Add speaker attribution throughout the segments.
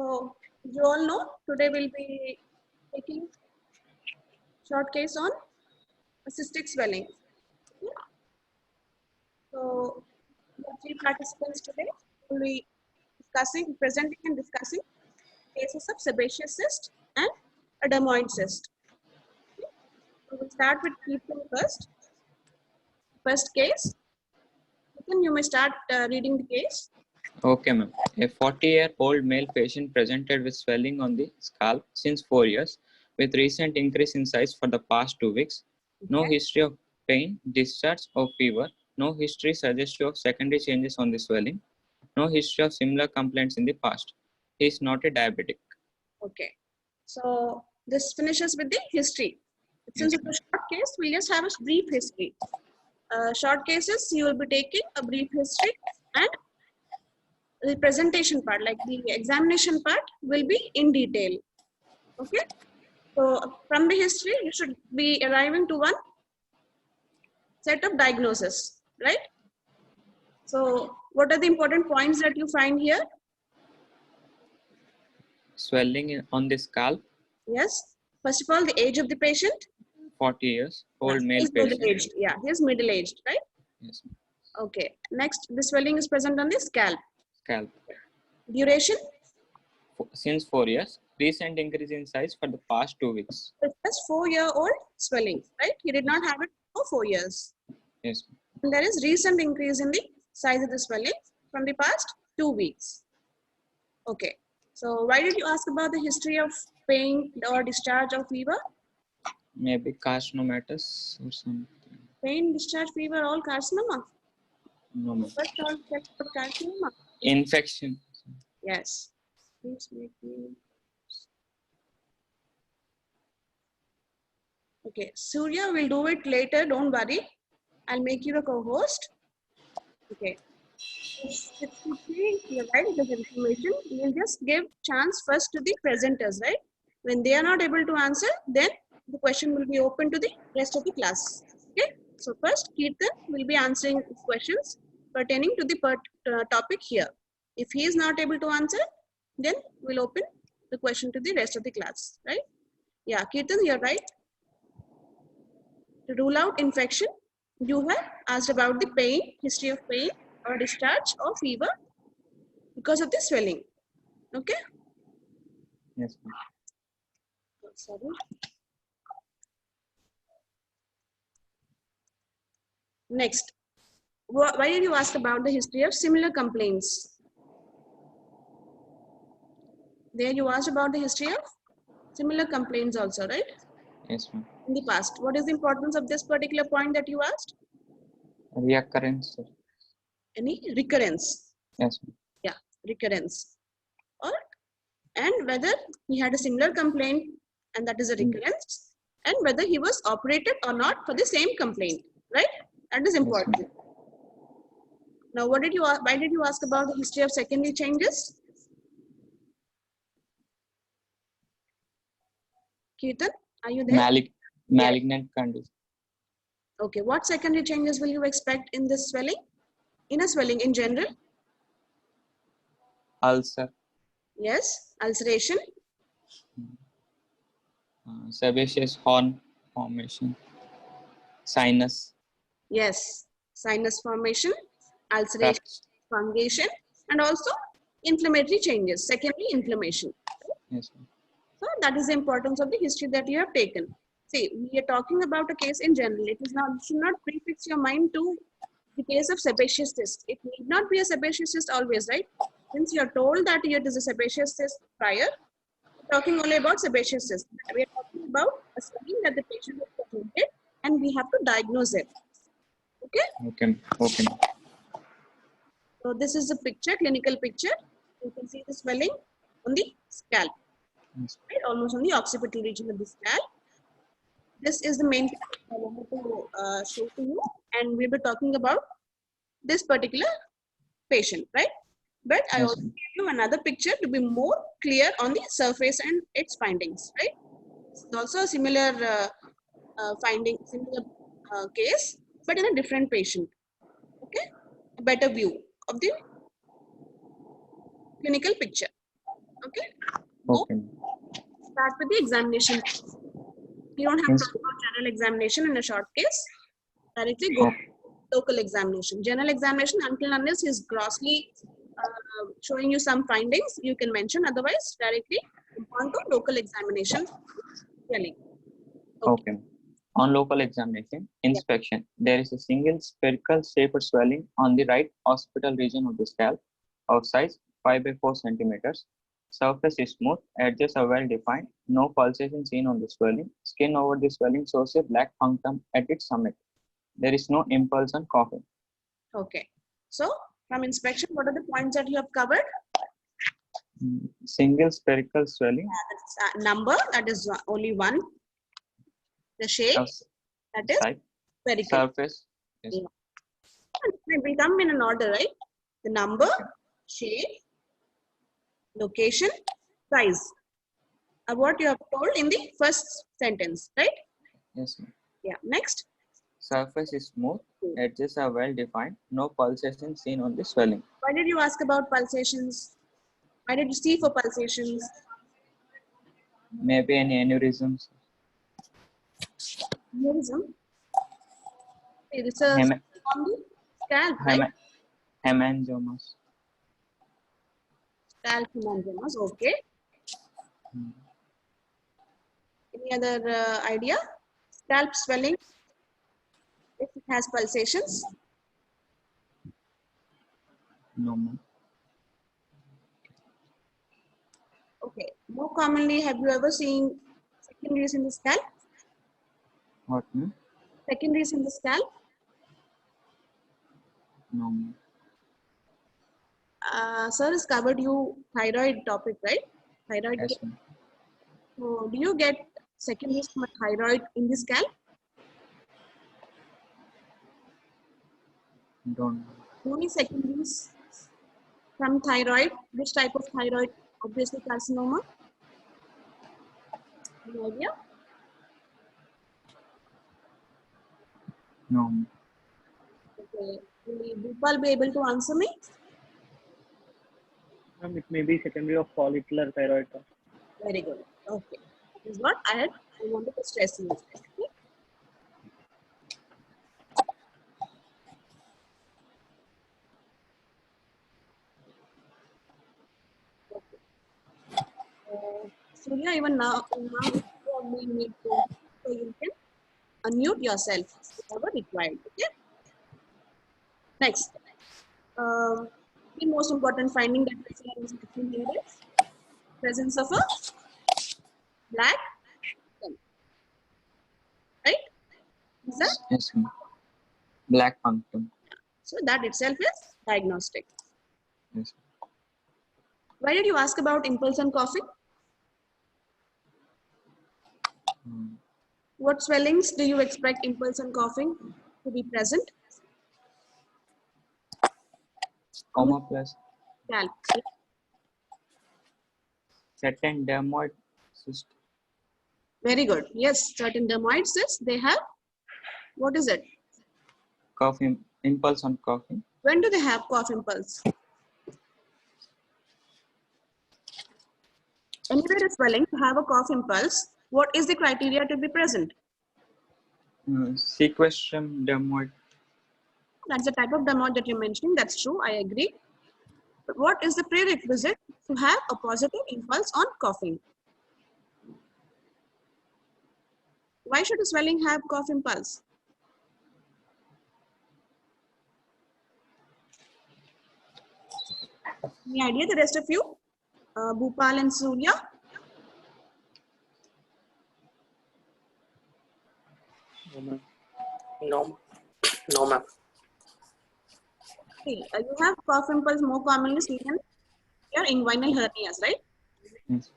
Speaker 1: So you all know today we'll be taking short case on cystic swelling. Okay. So we have three participants today. We'll be presenting and discussing cases of sebaceous cyst and a dermoid cyst. Okay. So we'll start with Keaton first. First case. Keaton, you may start reading the case.
Speaker 2: Okay, ma'am. A 40-year-old male patient presented with swelling on the scalp since 4 years, with recent increase in size for the past 2 weeks. No
Speaker 1: Okay.
Speaker 2: history of pain, discharge, or fever. No history suggestive of secondary changes on the swelling. No history of similar complaints in the past. He is not a diabetic.
Speaker 1: Okay. So this finishes with the history. Since
Speaker 2: Yes,
Speaker 1: it's a short case, we'll just have a brief history. Short cases, you will be taking a brief history, and the presentation part, like the examination part, will be in detail. Okay. So from the history, you should be arriving to one set of diagnosis, right? So what are the important points that you find here?
Speaker 2: swelling on the scalp,
Speaker 1: Yes. First of all, the age of the patient.
Speaker 2: 40 years,
Speaker 1: Yeah,
Speaker 2: old male
Speaker 1: he's
Speaker 2: patient.
Speaker 1: middle-aged. Yeah, he's middle-aged, right?
Speaker 2: Yes,
Speaker 1: Okay. Next, the swelling is present on the scalp.
Speaker 2: scalp.
Speaker 1: Duration?
Speaker 2: Since 4 years, recent increase in size for the past 2 weeks.
Speaker 1: It's just 4-year-old swelling, right? He did not have it for 4 years.
Speaker 2: Yes.
Speaker 1: And there is recent increase in the size of the swelling from the past 2 weeks. Okay. So why did you ask about the history of pain or discharge or fever?
Speaker 2: Maybe carcinomatous or something.
Speaker 1: Pain, discharge, fever, all carcinoma.
Speaker 2: No, ma'am.
Speaker 1: First all check for carcinoma.
Speaker 2: Infection.
Speaker 1: Yes. Please make me. Okay. Surya will do it later. Don't worry. I'll make you a co-host. Okay. You're right, it is information. We'll just give chance first to the presenters, right? When they are not able to answer, then the question will be open to the rest of the class. Okay. So first, Kirtan will be answering questions pertaining to the topic here. If he is not able to answer, then we'll open the question to the rest of the class, right? Yeah, Kirtan, you're right. To rule out infection, you have asked about the pain, history of pain or discharge or fever because of the swelling. Okay.
Speaker 2: Yes, ma'am.
Speaker 1: Sorry. Next, why did you ask about the history of similar complaints? There you asked about the history of similar complaints also, right?
Speaker 2: Yes, ma'am.
Speaker 1: In the past. What is the importance of this particular point that you asked?
Speaker 2: Reoccurrence.
Speaker 1: Any recurrence?
Speaker 2: Yes, ma'am.
Speaker 1: Yeah, recurrence. Or and whether he had a similar complaint and that is a recurrence, and whether he was operated or not for the same complaint, right? That is important.
Speaker 2: Yes,
Speaker 1: Now, why did you ask about the history of secondary changes? Kirtan, are you there?
Speaker 2: Malignant condition.
Speaker 1: Okay, what secondary changes will you expect in this swelling? In a swelling in general?
Speaker 2: Ulcer.
Speaker 1: Yes, ulceration.
Speaker 2: Sebaceous horn formation. Sinus.
Speaker 1: Yes, sinus formation, ulceration, fungation, and also inflammatory changes, secondary inflammation.
Speaker 2: Yes, ma'am.
Speaker 1: So that is the importance of the history that you have taken. See, we are talking about a case in general. It is not, you should not prefix your mind to the case of sebaceous cyst. It need not be a sebaceous cyst always, right? Since you are told that it is a sebaceous cyst prior, we're talking only about sebaceous cyst. We are talking about a swelling that the patient has presented and we have to diagnose it. Okay?
Speaker 2: Okay. Okay.
Speaker 1: So this is a picture, clinical picture. You can see the swelling on the scalp,
Speaker 2: Yes.
Speaker 1: right? Almost on the occipital region of the scalp. This is the main picture I wanted to show to you, and we'll be talking about this particular patient, right? But I
Speaker 2: Yes,
Speaker 1: also
Speaker 2: ma'am.
Speaker 1: give you another picture to be more clear on the surface and its findings, right? It's also a similar similar case, but in a different patient. Okay, a better view of the clinical picture. Okay. Now,
Speaker 2: Okay.
Speaker 1: start with the examination. You don't have to
Speaker 2: Ins-
Speaker 1: talk about general examination in a short case. Directly go
Speaker 2: Okay.
Speaker 1: to local examination. General examination, until unless he's grossly showing you some findings, you can mention. Otherwise, directly on to local examination. Really.
Speaker 2: Okay. On local examination, inspection, there is a single spherical shaped swelling on the right occipital region of the scalp of size 5 by 4 centimeters. Surface is smooth, edges are well defined, no pulsation seen on the swelling. Skin over the swelling shows a black punctum at its summit. There is no impulse on coughing.
Speaker 1: Okay. So, from inspection, what are the points that you have covered?
Speaker 2: Single spherical swelling.
Speaker 1: That's number, that is only one. The shape,
Speaker 2: Of
Speaker 1: that is
Speaker 2: side,
Speaker 1: spherical.
Speaker 2: surface. Yes.
Speaker 1: Yeah. We come in an order, right? The number, shape, location, size. What you have told in the first sentence, right?
Speaker 2: Yes, ma'am.
Speaker 1: Yeah. Next.
Speaker 2: Surface is smooth, edges are well defined, no pulsation seen on the swelling.
Speaker 1: Why did you ask about pulsations? Why did you see for pulsations?
Speaker 2: Maybe any aneurysms.
Speaker 1: Aneurysm. It's a
Speaker 2: Hem-
Speaker 1: on the scalp, right?
Speaker 2: Hemangiomas.
Speaker 1: Scalp hemangiomas. Okay. Any other idea? Scalp swelling. If it has pulsations.
Speaker 2: No, ma'am.
Speaker 1: Okay. More commonly, have you ever seen secondaries in the scalp?
Speaker 2: What, ma'am?
Speaker 1: Secondaries in the scalp.
Speaker 2: No, ma'am.
Speaker 1: Sir has covered you thyroid topic, right? Thyroid.
Speaker 2: Yes, ma'am.
Speaker 1: So, do you get secondaries from a thyroid in the scalp?
Speaker 2: Don't know.
Speaker 1: Only secondaries from thyroid. Which type of thyroid? Obviously, carcinoma. Any idea?
Speaker 2: No, ma'am.
Speaker 1: Okay. Will Bhupal be able to answer me?
Speaker 3: It may be secondary of follicular thyroid.
Speaker 1: Very good. Okay. That is what I wanted to stress you. Okay. Surya, even now you only need to, so you can unmute yourself whenever required. Okay. Next, the most important finding that we see in inspection here is presence of a black pen. Right? Is that?
Speaker 2: Yes, ma'am. Black punctum.
Speaker 1: So that itself is diagnostic.
Speaker 2: Yes.
Speaker 1: Why did you ask about impulse and coughing? What swellings do you expect impulse and coughing to be present?
Speaker 2: Omoplast.
Speaker 1: Scalp.
Speaker 2: Certain dermoid cyst.
Speaker 1: Very good. Yes, certain dermoid cysts, they have, what is it?
Speaker 2: Coughing. Impulse on coughing.
Speaker 1: When do they have cough impulse? Anywhere is swelling to have a cough impulse, what is the criteria to be present?
Speaker 2: Sequestrum dermoid.
Speaker 1: That's the type of dermoid that you're mentioning. That's true. I agree. But what is the prerequisite to have a positive impulse on coughing? Why should a swelling have cough impulse? Any idea, the rest of you? Bhupal and Surya?
Speaker 3: No, no, ma'am.
Speaker 1: See, you have cough impulse more commonly seen in your inguinal hernias, right?
Speaker 2: Yes.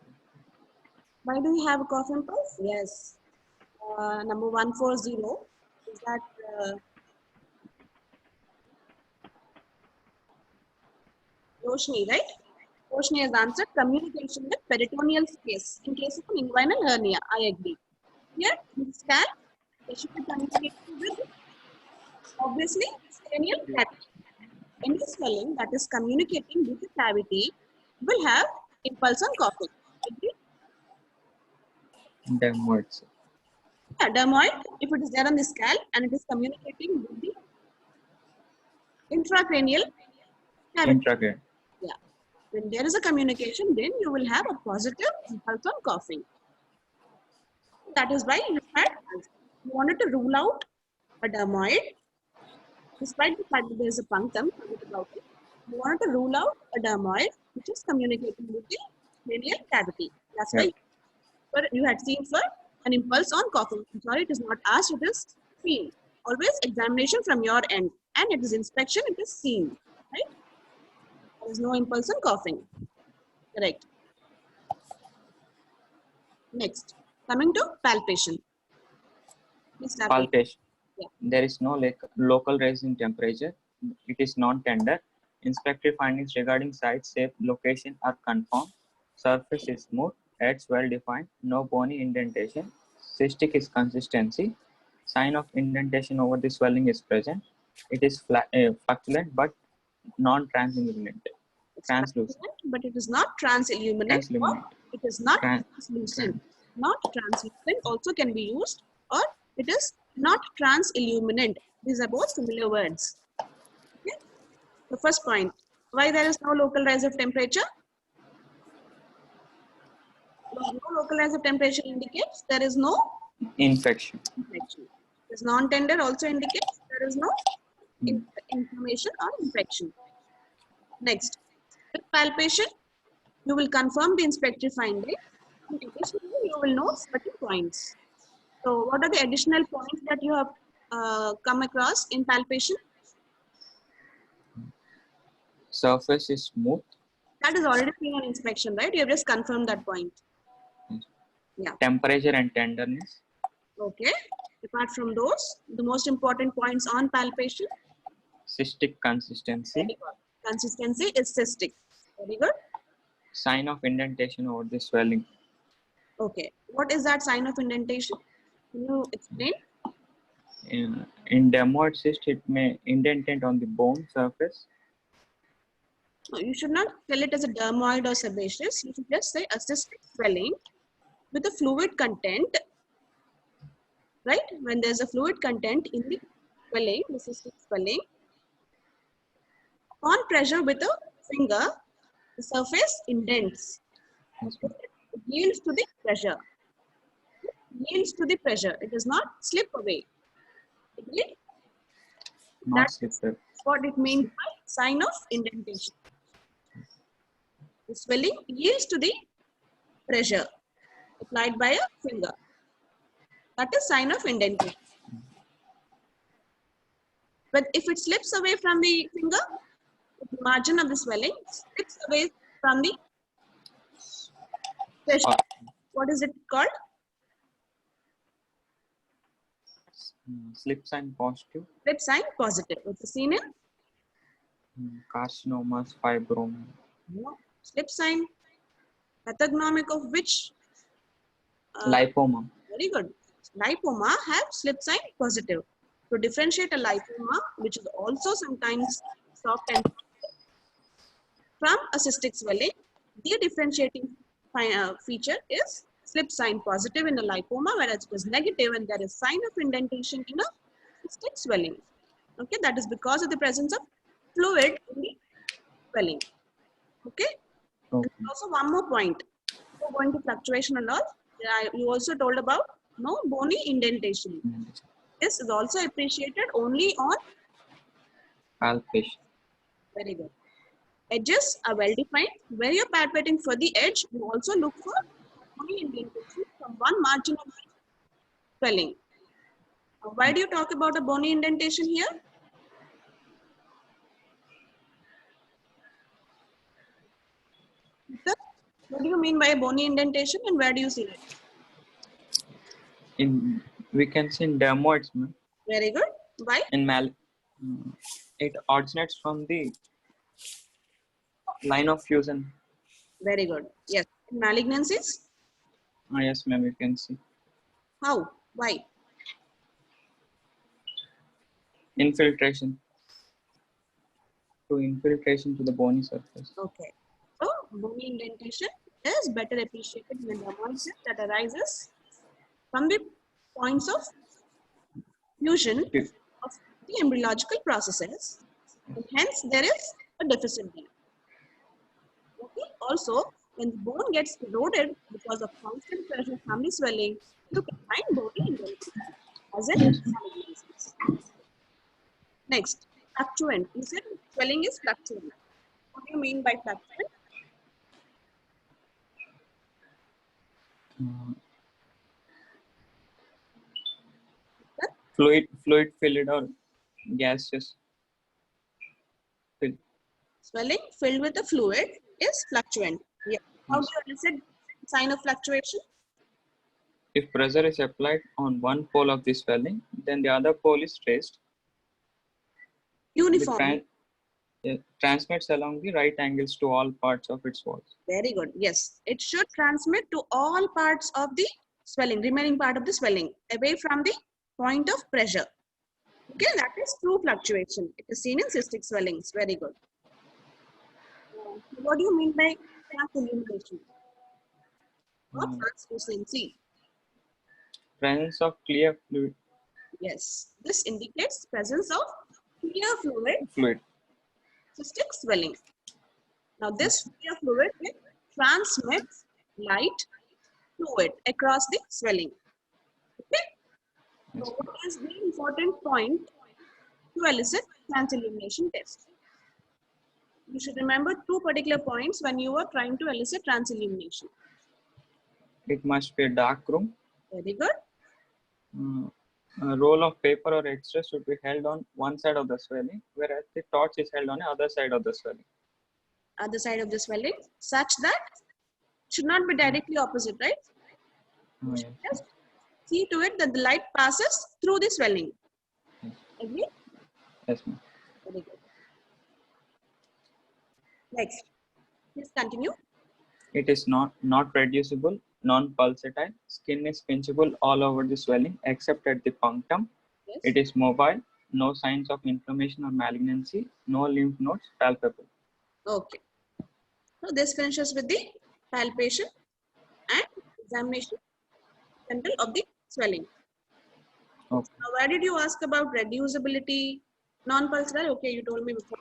Speaker 1: Why do you have a cough impulse? Yes. Number 140 is that Roshni, right? Roshni has answered communication with peritoneal space in case of an inguinal hernia. I agree. Here, in this scalp, they should be communicating with obviously cranial cavity. Any swelling that is communicating with the cavity will have impulse on coughing. Agree?
Speaker 2: Dermoids.
Speaker 1: Yeah, dermoid, if it is there on the scalp and it is communicating with the intracranial cavity.
Speaker 2: Intracranial.
Speaker 1: Yeah. When there is a communication, then you will have a positive impulse on coughing. That is why you wanted to rule out a dermoid, despite the fact that there is a punctum, forget about it. You wanted to rule out a dermoid which is communicating with the cranial cavity. That's why you had seen for an impulse on coughing. I'm sorry, it is not asked, it is seen. Always examination from your end, and it is inspection, it is seen. Right? There is no impulse on coughing. Correct. Next, coming to palpation. Please start with-
Speaker 2: Palpation.
Speaker 1: Yeah.
Speaker 2: There is no local rise in temperature. It is non-tender. Inspected findings regarding site, shape, location are confirmed. Surface is smooth. Edge well defined. No bony indentation. Cystic is consistency. Sign of indentation over the swelling is present. It is fluctuant but non-transilluminant.
Speaker 1: It's
Speaker 2: Translucent.
Speaker 1: translucent, but it is not transilluminant.
Speaker 2: Transilluminant.
Speaker 1: It is not
Speaker 2: Tran-
Speaker 1: translucent. Not translucent also can be used, or it is not transilluminant. These are both similar words. Okay? The first point, why there is no local rise of temperature? No local rise of temperature indicates there is no
Speaker 2: Infection.
Speaker 1: infection. This non-tender also indicates there is no inflammation or infection. Next, with palpation, you will confirm the inspected finding. And additionally, you will know certain points. So, what are the additional points that you have come across in palpation?
Speaker 2: Surface is smooth.
Speaker 1: That is already seen on inspection, right? You have just confirmed that point. Yeah.
Speaker 2: Temperature and tenderness.
Speaker 1: Okay. Apart from those, the most important points on palpation.
Speaker 2: Cystic consistency.
Speaker 1: Very good. Consistency is cystic. Very good.
Speaker 2: Sign of indentation over the swelling.
Speaker 1: Okay. What is that sign of indentation? Can you explain?
Speaker 2: In dermoid cyst, it may indentate on the bone surface.
Speaker 1: No, you should not tell it as a dermoid or sebaceous. You should just say a cystic swelling with a fluid content, right? When there's a fluid content in the swelling, the cystic swelling, on pressure with a finger, the surface indents.
Speaker 2: Yes,
Speaker 1: It yields to the pressure. It yields to the pressure. It does not slip away. Agreed?
Speaker 2: not
Speaker 1: That's
Speaker 2: slippery.
Speaker 1: what it means by sign of indentation. The swelling yields to the pressure applied by a finger. That is sign of indentation. But if it slips away from the finger, the margin of the swelling slips away from the pressure. What is it called?
Speaker 2: Slip sign positive.
Speaker 1: Slip sign positive. It is seen in
Speaker 2: Carcinomas, fibroma.
Speaker 1: slip sign pathognomic of which?
Speaker 2: Lipoma.
Speaker 1: Very good. Lipoma have slip sign positive. To differentiate a lipoma, which is also sometimes soft and from a cystic swelling, the differentiating feature is slip sign positive in a lipoma, whereas it is negative and there is sign of indentation in a cystic swelling. Okay, that is because of the presence of fluid in the swelling. Okay.
Speaker 2: Okay.
Speaker 1: And also one more point. Before going to fluctuation and all, you also told about no bony indentation. This is also appreciated only on
Speaker 2: Palpation.
Speaker 1: very good. Edges are well defined. Where you're palpating for the edge, you also look for bony indentation from one margin of swelling. Why do you talk about a bony indentation here? What do you mean by a bony indentation and where do you see it?
Speaker 2: We can see in dermoids, ma'am.
Speaker 1: Very good. Why?
Speaker 2: It originates from the line of fusion.
Speaker 1: Very good. Yes. In malignancies?
Speaker 2: Yes, ma'am, you can see.
Speaker 1: How? Why?
Speaker 2: Infiltration. To infiltration to the bony surface.
Speaker 1: Okay. So bony indentation is better appreciated when the moisture that arises from the points of fusion
Speaker 2: Yes.
Speaker 1: of the embryological processes, and hence there is a deficit there. Okay. Also, when the bone gets eroded because of constant pressure from the swelling, you can find bony indentation as in malignancies. Next, fluctuant. You said swelling is fluctuant. What do you mean by fluctuant?
Speaker 2: Fluid filled or gaseous filled.
Speaker 1: Swelling filled with a fluid is fluctuant. Yeah. How do you elicit sign of fluctuation?
Speaker 2: If pressure is applied on one pole of the swelling, then the other pole is raised.
Speaker 1: Uniform.
Speaker 2: It transmits along the right angles to all parts of its walls.
Speaker 1: Very good. Yes, it should transmit to all parts of the swelling, remaining part of the swelling, away from the point of pressure. Okay, that is true fluctuation. It is seen in cystic swellings. Very good. What do you mean by transillumination or translucency?
Speaker 2: Presence of clear fluid.
Speaker 1: Yes, this indicates presence of clear fluid, cystic swelling. Now, this clear fluid will transmit light to it across the swelling. Okay. So, what is the important point to elicit transillumination test? You should remember two particular points when you are trying to elicit transillumination.
Speaker 2: It must be a dark room.
Speaker 1: Very good.
Speaker 2: A roll of paper or extra should be held on one side of the swelling, whereas the torch is held on the other side of the swelling.
Speaker 1: Other side of the swelling, such that should not be directly opposite, right?
Speaker 2: Oh, yes.
Speaker 1: Just see to it that the light passes through the swelling. Agree?
Speaker 2: Yes, ma'am.
Speaker 1: Very good. Next, please continue.
Speaker 2: It is not reducible, non-pulsatile. Skin is pinchable all over the swelling except at the punctum.
Speaker 1: Yes.
Speaker 2: It is mobile, no signs of inflammation or malignancy, no lymph nodes palpable.
Speaker 1: Okay. So this finishes with the palpation and examination central of the swelling.
Speaker 2: Okay.
Speaker 1: Now, where did you ask about reducibility, non-pulsatile? Okay, you told me before.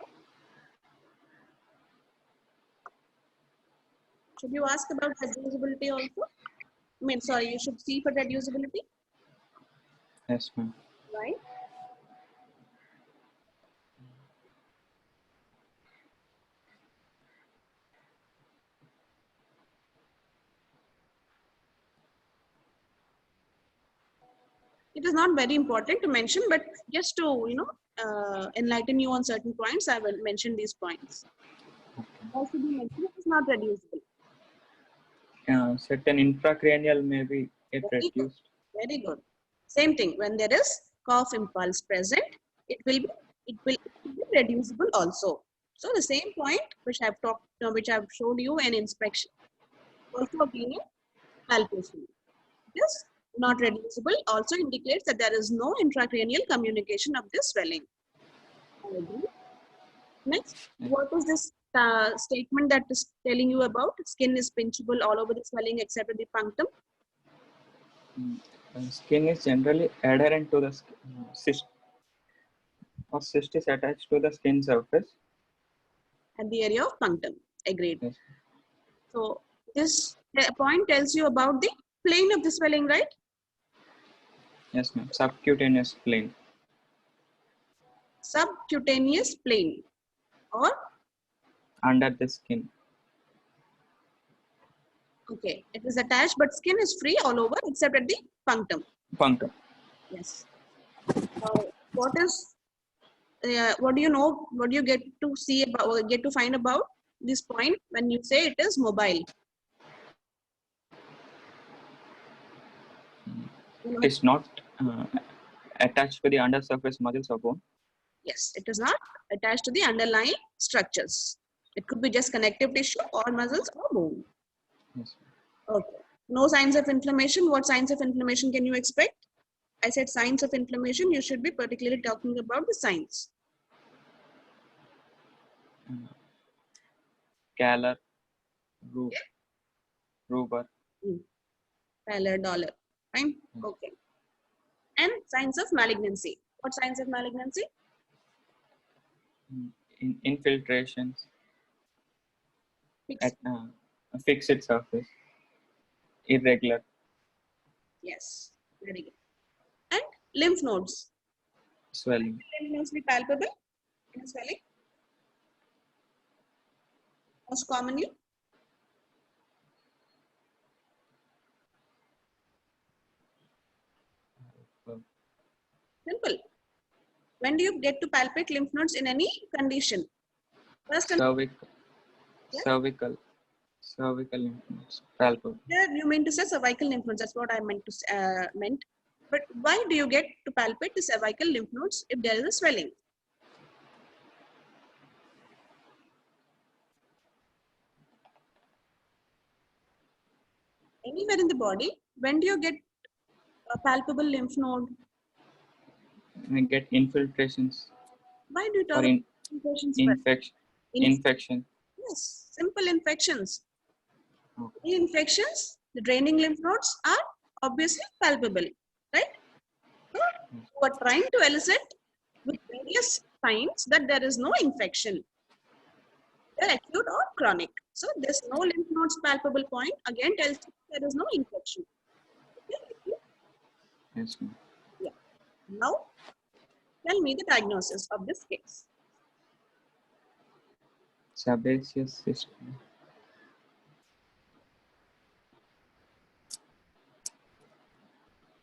Speaker 1: Should you ask about reducibility also? I mean, sorry, you should see for reducibility,
Speaker 2: Yes, ma'am.
Speaker 1: right? It is not very important to mention, but just to, enlighten you on certain points, I will mention these points. Also be mentioned, it is not reducible.
Speaker 2: Certain intracranial may be
Speaker 1: Very good.
Speaker 2: reduced.
Speaker 1: Very good. Same thing. When there is cough impulse present, it will be reducible also. So the same point which I've showed you in inspection, also again in palpation. This not reducible also indicates that there is no intracranial communication of this swelling. I agree. Next, what is this statement that is telling you about skin is pinchable all over the swelling except at the punctum?
Speaker 2: Skin is generally adherent to the cyst, or cyst is attached to the skin surface.
Speaker 1: At the area of punctum. Agreed.
Speaker 2: Yes.
Speaker 1: So this point tells you about the plane of the swelling, right?
Speaker 2: Yes, ma'am. Subcutaneous plane.
Speaker 1: Subcutaneous plane or
Speaker 2: Under the skin.
Speaker 1: okay, it is attached, but skin is free all over except at the punctum.
Speaker 2: Punctum.
Speaker 1: Yes. What do you know? What do you get to see about or get to find about this point when you say it is mobile?
Speaker 2: It is not attached to the undersurface muscles or bone.
Speaker 1: Yes, it is not attached to the underlying structures. It could be just connective tissue or muscles or bone.
Speaker 2: Yes.
Speaker 1: Okay. No signs of inflammation. What signs of inflammation can you expect? I said signs of inflammation. You should be particularly talking about the signs.
Speaker 2: Calor, Ru- Ruber.
Speaker 1: Tyler Dollar. Fine. Okay. And signs of malignancy. What signs of malignancy?
Speaker 2: Infiltrations
Speaker 1: Fixed.
Speaker 2: at a fixed surface. Irregular.
Speaker 1: Yes. Very good. And lymph nodes.
Speaker 2: Swelling.
Speaker 1: Lymph nodes be palpable in swelling. Most commonly. Simple. When do you get to palpate lymph nodes in any condition? First,
Speaker 2: Cervical.
Speaker 1: Yeah.
Speaker 2: Cervical. Cervical lymph nodes. Palpable.
Speaker 1: you mean to say cervical lymph nodes. That's what I meant to meant. But why do you get to palpate the cervical lymph nodes if there is a swelling? Anywhere in the body, when do you get a palpable lymph node?
Speaker 2: And get infiltrations
Speaker 1: Why do you talk
Speaker 2: or
Speaker 1: about infections?
Speaker 2: infection.
Speaker 1: Yes, simple infections.
Speaker 2: Okay.
Speaker 1: In infections, the draining lymph nodes are obviously palpable, right? So, we are trying to elicit with various signs that there is no infection. They're acute or chronic. So, there's no lymph nodes palpable point. Again, tells you there is no infection. Okay?
Speaker 2: Yes, ma'am.
Speaker 1: Yeah. Now, tell me the diagnosis of this case.
Speaker 2: Sebaceous cyst.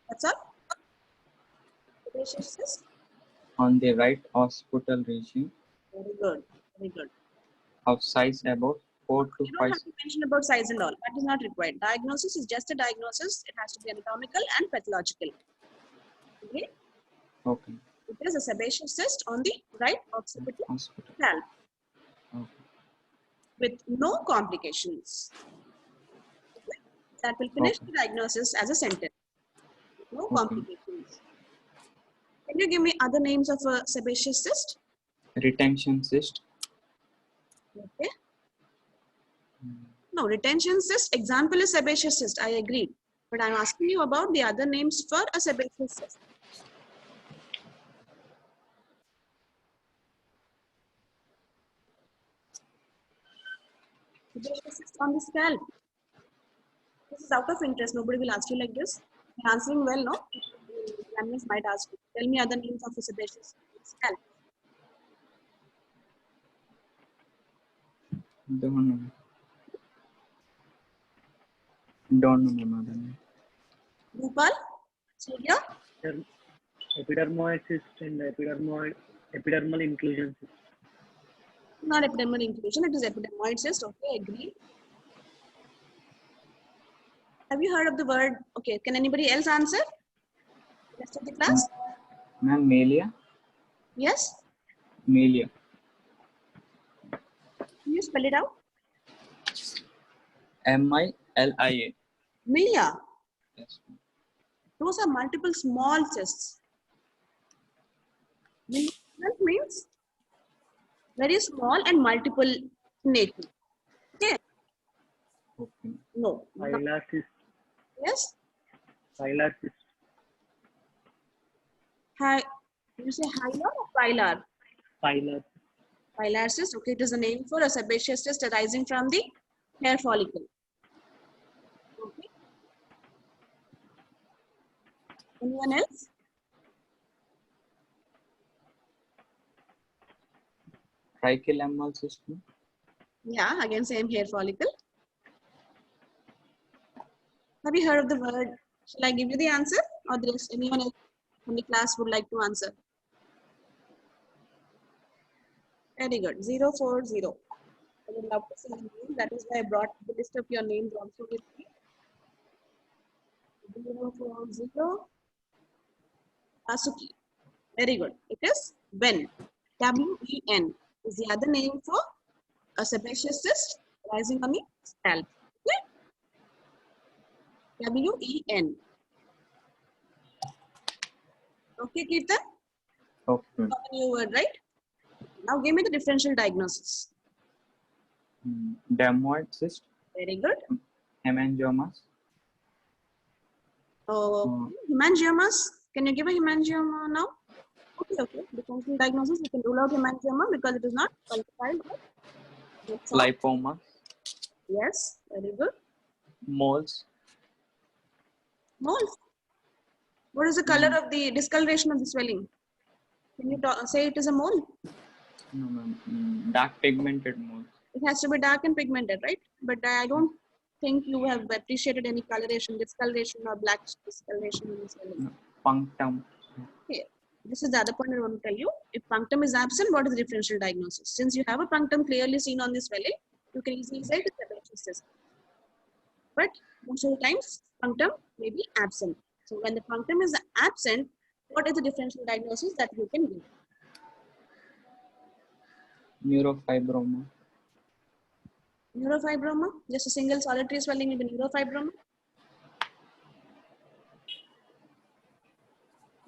Speaker 1: That's all. Sebaceous cyst.
Speaker 2: On the right occipital region
Speaker 1: Very good. Very good.
Speaker 2: of size about 4 to
Speaker 1: You don't
Speaker 2: 5.
Speaker 1: have to mention about size and all. That is not required. Diagnosis is just a diagnosis. It has to be anatomical and pathological. Okay?
Speaker 2: Okay.
Speaker 1: It is a sebaceous cyst on the right occipital
Speaker 2: Hospital.
Speaker 1: valve
Speaker 2: Okay.
Speaker 1: with no complications. Okay? That will finish
Speaker 2: Okay.
Speaker 1: the diagnosis as a sentence. No
Speaker 2: Okay.
Speaker 1: complications. Can you give me other names of a sebaceous cyst?
Speaker 2: Retention cyst.
Speaker 1: Okay. No, retention cyst, example is sebaceous cyst. I agree. But I'm asking you about the other names for a sebaceous cyst. Sebaceous cyst on the scalp. This is out of interest. Nobody will ask you like this. You're answering well, no? Examiners might ask you. Tell me other names of a sebaceous scalp.
Speaker 2: Don't know. Don't know, ma'am.
Speaker 1: Bhupal, Surya,
Speaker 3: Epidermoid cyst and epidermal inclusion cyst.
Speaker 1: not epidermal inclusion, it is epidermoid cyst. Okay, agree. Have you heard of the word? Okay, can anybody else answer? Rest of the class?
Speaker 2: Ma'am, Melia.
Speaker 1: Yes?
Speaker 2: Melia.
Speaker 1: Can you spell it out?
Speaker 2: MILIA.
Speaker 1: Milia.
Speaker 2: Yes.
Speaker 1: Those are multiple small cysts. Milia means very small and multiple in nature. Okay?
Speaker 2: Okay.
Speaker 1: No.
Speaker 3: Pilar cyst.
Speaker 1: Yes?
Speaker 3: Pilar cyst.
Speaker 1: You say hylar or pilar?
Speaker 3: Pilar.
Speaker 1: Pilar cyst. Okay, it is a name for a sebaceous cyst arising from the hair follicle. Okay. Anyone else?
Speaker 2: Tricholammal system.
Speaker 1: Yeah, again same hair follicle. Have you heard of the word? Shall I give you the answer, or there is anyone else from the class would like to answer? Very good. 040. I would love to see the name. That is why I brought the list of your names also with me. 040. Asuki. Very good. It is Wen. W-E-N is the other name for a sebaceous cyst rising on the scalp. Okay? W-E-N. Okay, Kirtan?
Speaker 2: Okay.
Speaker 1: Common new word, right? Now give me the differential diagnosis.
Speaker 2: Dermoid cyst.
Speaker 1: Very good.
Speaker 2: Hemangiomas.
Speaker 1: Oh, hemangiomas. Can you give a hemangioma now? Okay. Differential diagnosis. You can rule out hemangioma because it is not qualified.
Speaker 2: Lipoma.
Speaker 1: Yes, very good.
Speaker 2: Moles.
Speaker 1: Moles. What is the color of the discoloration of the swelling? Can you say it is a mole?
Speaker 2: No, dark pigmented moles.
Speaker 1: It has to be dark and pigmented, right? But I don't think you have appreciated any coloration, discoloration or black discoloration in the swelling.
Speaker 2: No. Punctum.
Speaker 1: Okay. This is the other point I want to tell you. If punctum is absent, what is the differential diagnosis? Since you have a punctum clearly seen on the swelling, you can easily say it is sebaceous cyst. But most of the times, punctum may be absent. So when the punctum is absent, what is the differential diagnosis that you can give?
Speaker 2: Neurofibroma.
Speaker 1: Neurofibroma, just a single solitary swelling will be neurofibroma.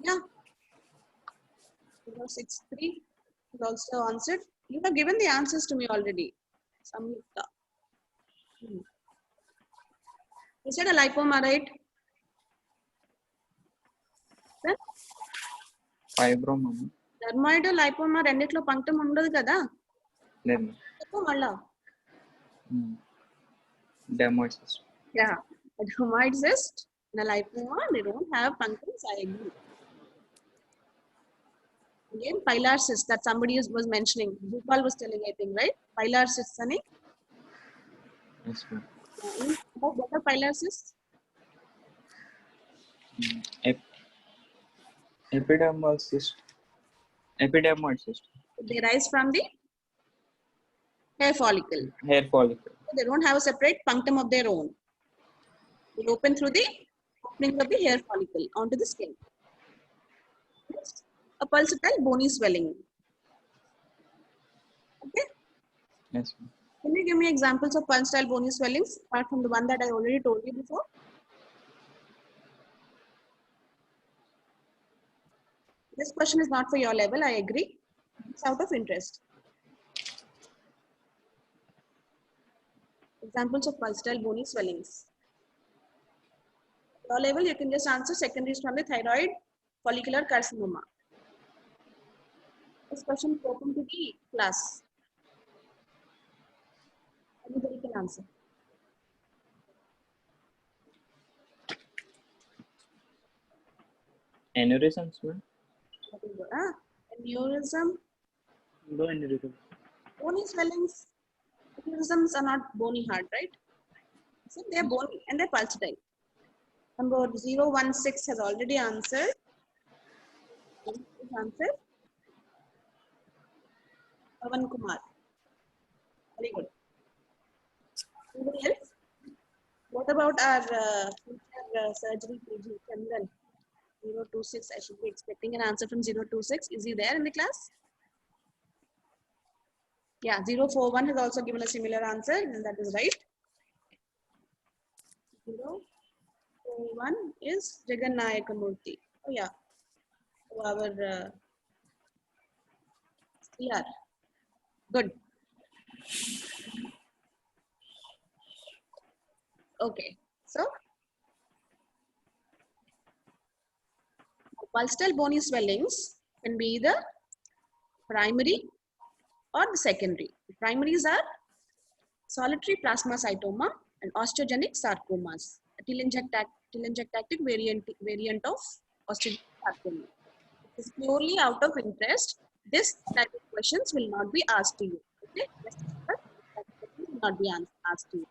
Speaker 1: Yeah. 063 is also answered. You have given the answers to me already. Samyukta. You said a lipoma, right? Then
Speaker 2: Fibroma.
Speaker 1: dermoid lipoma రెండిట్లో punctum ఉండదు కదా?
Speaker 2: Then
Speaker 1: చెప్పు మళ్ళా.
Speaker 2: dermoid cyst.
Speaker 1: Yeah, a dermoid cyst and a lipoma, they don't have punctums, I agree. Again, pilar cyst that somebody was mentioning. Bhupal was telling, I think, right? Pilar cysts, ani?
Speaker 2: Yes, ma'am.
Speaker 1: What are pilar cysts?
Speaker 2: Epidermal cyst. Epidermoid cyst.
Speaker 1: They rise from the hair follicle.
Speaker 2: Hair follicle.
Speaker 1: They don't have a separate punctum of their own. They open through the opening of the hair follicle onto the skin. Next, a pulsatile bony swelling. Okay.
Speaker 2: Yes, ma'am.
Speaker 1: Can you give me examples of pulsatile bony swellings apart from the one that I already told you before? This question is not for your level, I agree. It's out of interest. Examples of pulsatile bony swellings. Your level, you can just answer secondaries from the thyroid follicular carcinoma. This question is open to the class. Anybody can answer.
Speaker 2: Aneurysms, ma'am.
Speaker 1: Aneurysm,
Speaker 3: No aneurysm.
Speaker 1: bony swellings. Aneurysms are not bony hard, right? So they are bony and they're pulsatile. Number 016 has already answered. Pavan Kumar. Very good. Anybody else? What about our future surgery PG Chandan? 026. I should be expecting an answer from 026. Is he there in the class? Yeah, 041 has also given a similar answer, and that is right. 041 is Jagan Nayakamurthy. Oh, yeah. So our CR. Good. Okay. So, pulsatile bony swellings can be either primary or the secondary. The primaries are solitary plasmacytoma and osteogenic sarcomas, a telangiectatic variant of osteogenic sarcoma. It is purely out of interest. This type of questions will not be asked to you. Okay, this type of questions will not be asked to you.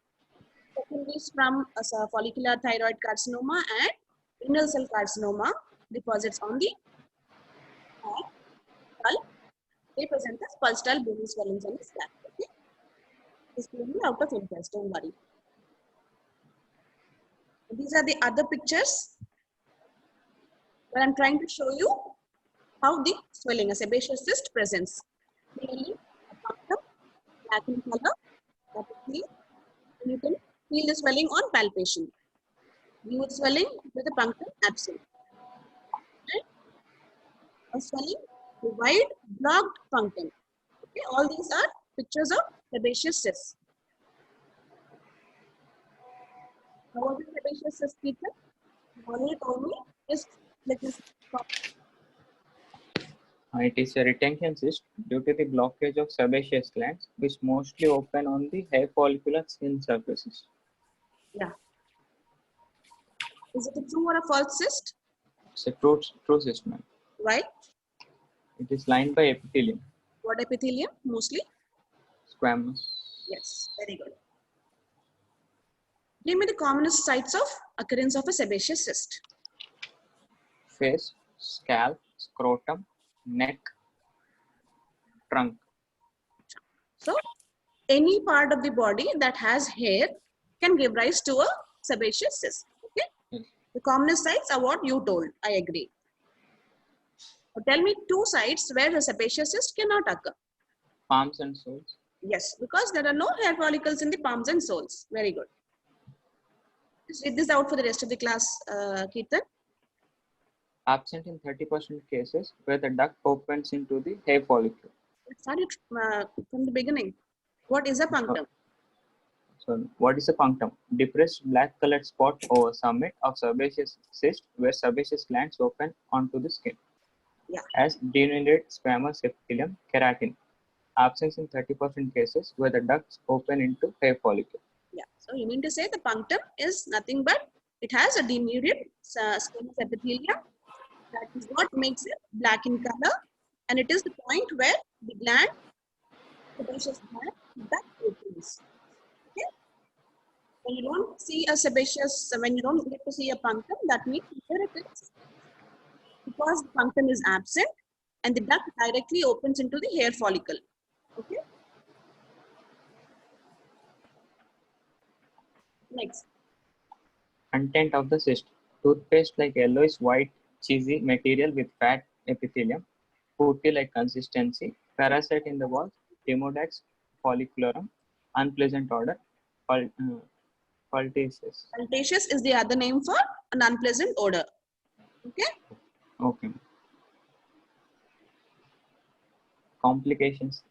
Speaker 1: Secondaries from follicular thyroid carcinoma and renal cell carcinoma deposits on the skull. They present as pulsatile bony swellings on the scalp. Okay, this will be out of interest. Don't worry. These are the other pictures where I'm trying to show you how the swelling, a sebaceous cyst, presents. Clearly, a punctum, black in color, that is clear, and you can feel the swelling on palpation. View swelling with the punctum absent. And a swelling, the wide blocked punctum. Okay, all these are pictures of sebaceous cysts. What is sebaceous cyst, Peter? Only told me. Just let me stop.
Speaker 2: It is a retention cyst due to the blockage of sebaceous glands, which mostly open on the hair follicular skin surfaces.
Speaker 1: Yeah. Is it a true or a false cyst?
Speaker 2: It's a true cyst, ma'am.
Speaker 1: Why?
Speaker 2: It is lined by epithelium,
Speaker 1: What epithelium? Mostly?
Speaker 2: squamous.
Speaker 1: Yes. Very good. Give me the commonest sites of occurrence of a sebaceous cyst.
Speaker 2: Face, scalp, scrotum, neck, trunk.
Speaker 1: So, any part of the body that has hair can give rise to a sebaceous cyst. Okay.
Speaker 2: Yes.
Speaker 1: The commonest sites are what you told. I agree. Now tell me two sites where the sebaceous cyst cannot occur.
Speaker 2: Palms and soles.
Speaker 1: Yes, because there are no hair follicles in the palms and soles. Very good. Just read this out for the rest of the class, Kirtan.
Speaker 2: Absent in 30% cases where the duct opens into the hair follicle.
Speaker 1: Let's start it from the beginning. What is a punctum?
Speaker 2: So, what is a punctum? Depressed black colored spot over summit of sebaceous cyst where sebaceous glands open onto the skin.
Speaker 1: Yeah.
Speaker 2: As denuded squamous epithelium, keratin. Absence in 30% cases where the ducts open into hair follicle.
Speaker 1: Yeah. So you mean to say the punctum is nothing but it has a denuded squamous epithelium. That is what makes it black in color, and it is the point where the gland, sebaceous gland, that opens. Okay. When you don't see a sebaceous, when you don't get to see a punctum, that means here it is. Because the punctum is absent, and the duct directly opens into the hair follicle. Okay. Next.
Speaker 2: Content of the cyst. Toothpaste like yellowish white cheesy material with fat epithelium. Putty-like consistency. Parasite in the walls. Demodex follicularum. Unpleasant odor. Pultaceous.
Speaker 1: Pultaceous is the other name for an unpleasant odor. Okay.
Speaker 2: Okay. Complications.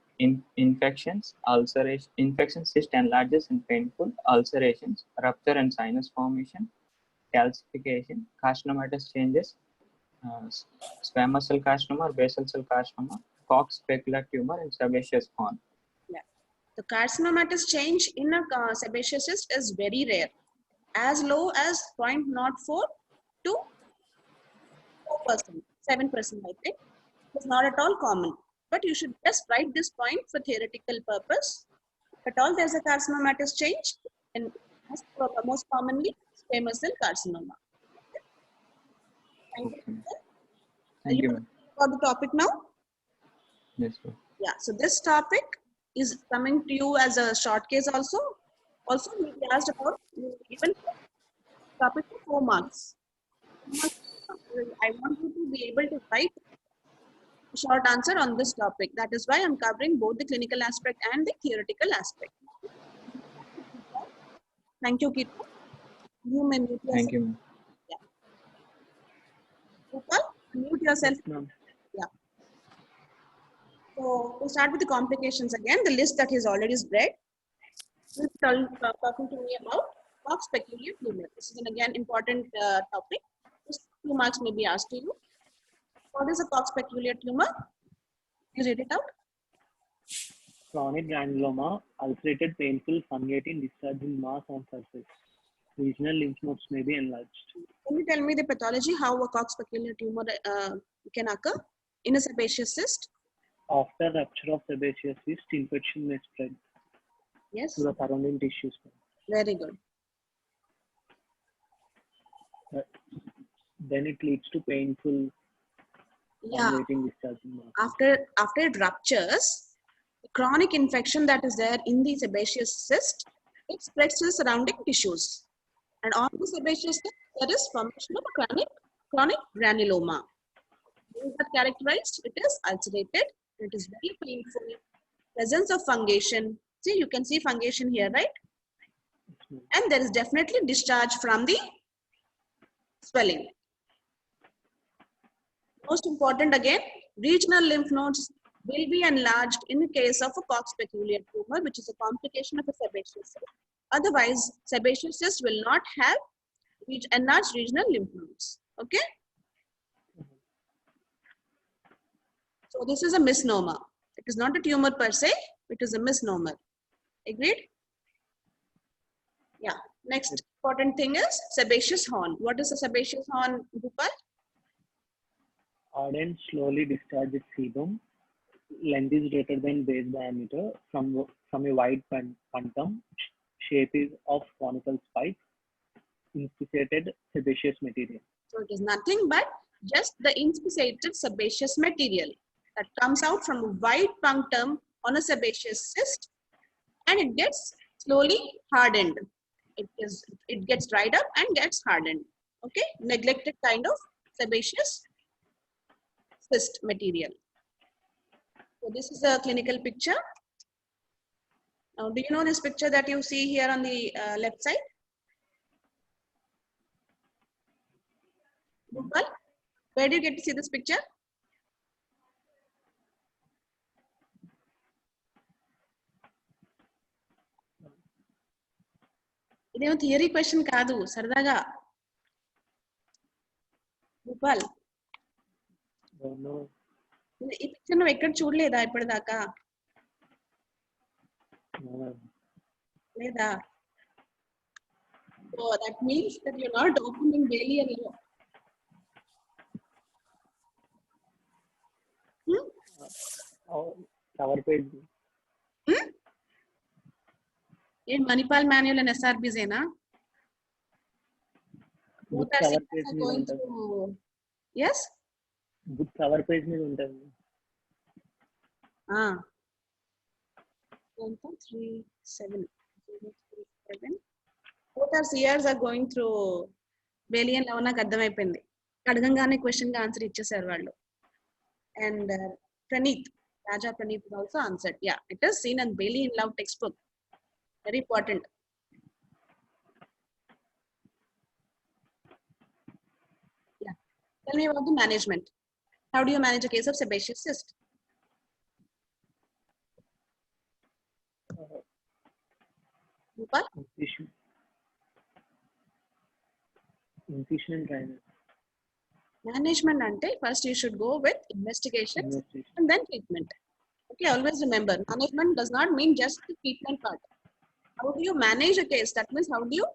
Speaker 2: Infections, ulceration, infection, cyst enlarges and painful, ulcerations, rupture and sinus formation, calcification, carcinomatous changes, squamous cell carcinoma or basal cell carcinoma, Cox specular tumor, and sebaceous horn.
Speaker 1: Yeah. The carcinomatous change in a sebaceous cyst is very rare, as low as 0.04 to 4%, 7%, I think. It's not at all common. But you should just write this point for theoretical purpose. If at all there's a carcinomatous change, and most commonly squamous cell carcinoma. Thank you.
Speaker 2: Okay.
Speaker 1: Are
Speaker 2: Thank
Speaker 1: you
Speaker 2: you, ma'am.
Speaker 1: for the topic now?
Speaker 2: Yes, sir.
Speaker 1: Yeah. So this topic is coming to you as a short case also. Also, we asked about even topic for 4 marks. I want you to be able to write a short answer on this topic. That is why I'm covering both the clinical aspect and the theoretical aspect. Thank you, Kirtan. You may mute yourself.
Speaker 2: Thank you, ma'am.
Speaker 1: Gopal, mute yourself.
Speaker 3: Yes, ma'am.
Speaker 1: Yeah. So we'll start with the complications again. The list that is already spread. This is talking to me about Cox peculiar tumor. This is an again important topic. Just 2 marks may be asked to you. What is a Cox peculiar tumor? You read it out.
Speaker 3: Chronic granuloma, ulcerated, painful, fungating, discharging mass on surface. Regional lymph nodes may be enlarged.
Speaker 1: Can you tell me the pathology, how a Cox peculiar tumor can occur in a sebaceous cyst?
Speaker 3: After rupture of sebaceous cyst, infection may spread
Speaker 1: Yes.
Speaker 3: to the surrounding tissues.
Speaker 1: Very good.
Speaker 3: Then it leads to painful,
Speaker 1: Yeah.
Speaker 3: fungating, discharging mass.
Speaker 1: After it ruptures, the chronic infection that is there in the sebaceous cyst, it spreads to the surrounding tissues. And on the sebaceous cyst, there is formation of a chronic granuloma. Is that characterized? It is ulcerated. It is very painful. Presence of fungation. See, you can see fungation here, right? And there is definitely discharge from the swelling. Most important again, regional lymph nodes will be enlarged in case of a Cox peculiar tumor, which is a complication of a sebaceous cyst. Otherwise, sebaceous cyst will not have enlarged regional lymph nodes. Okay. So this is a misnomer. It is not a tumor per se. It is a misnomer. Agreed? Yeah. Next important thing is sebaceous horn. What is a sebaceous horn, Gopal?
Speaker 3: Ardent slowly discharges sebum. Length is greater than base diameter from a wide punctum. Shape is of conical spike. Inspissated sebaceous material.
Speaker 1: So it is nothing but just the inspissated sebaceous material that comes out from a wide punctum on a sebaceous cyst, and it gets slowly hardened. It gets dried up and gets hardened. Okay, neglected kind of sebaceous cyst material. So this is a clinical picture. Now, do you know this picture that you see here on the left side? Gopal, where do you get to see this picture? ఇదేమో theory question కాదు, సరదాగా. గోపాల్, ఈ picture నువ్వు ఎక్కడ చూడలేదా ఇప్పటిదాకా? లేదా? So that means that you're not opening daily and you.
Speaker 3: Cover page.
Speaker 1: In Manipal manual and SRBs ఏనా?
Speaker 3: Book cover page మీద ఉంటుంది.
Speaker 1: Yes?
Speaker 3: Book cover page మీద ఉంటుంది.
Speaker 1: 1.37. Both our CRs are going through Bailey and Love. నాకు అర్థమైపోయింది. అడగంగానే question గా answer ఇచ్చేసారు వాళ్ళు. And Praneeth, Raja Praneeth is also answered. Yeah, it is seen in Bailey and Love textbook. Very important. Yeah. Tell me about the management. How do you manage a case of sebaceous cyst? Gopal?
Speaker 3: Incision and drainage.
Speaker 1: Management ante first you should go with investigations and then treatment. Okay, always remember, management does not mean just the treatment part. How do you manage a case? That means how do you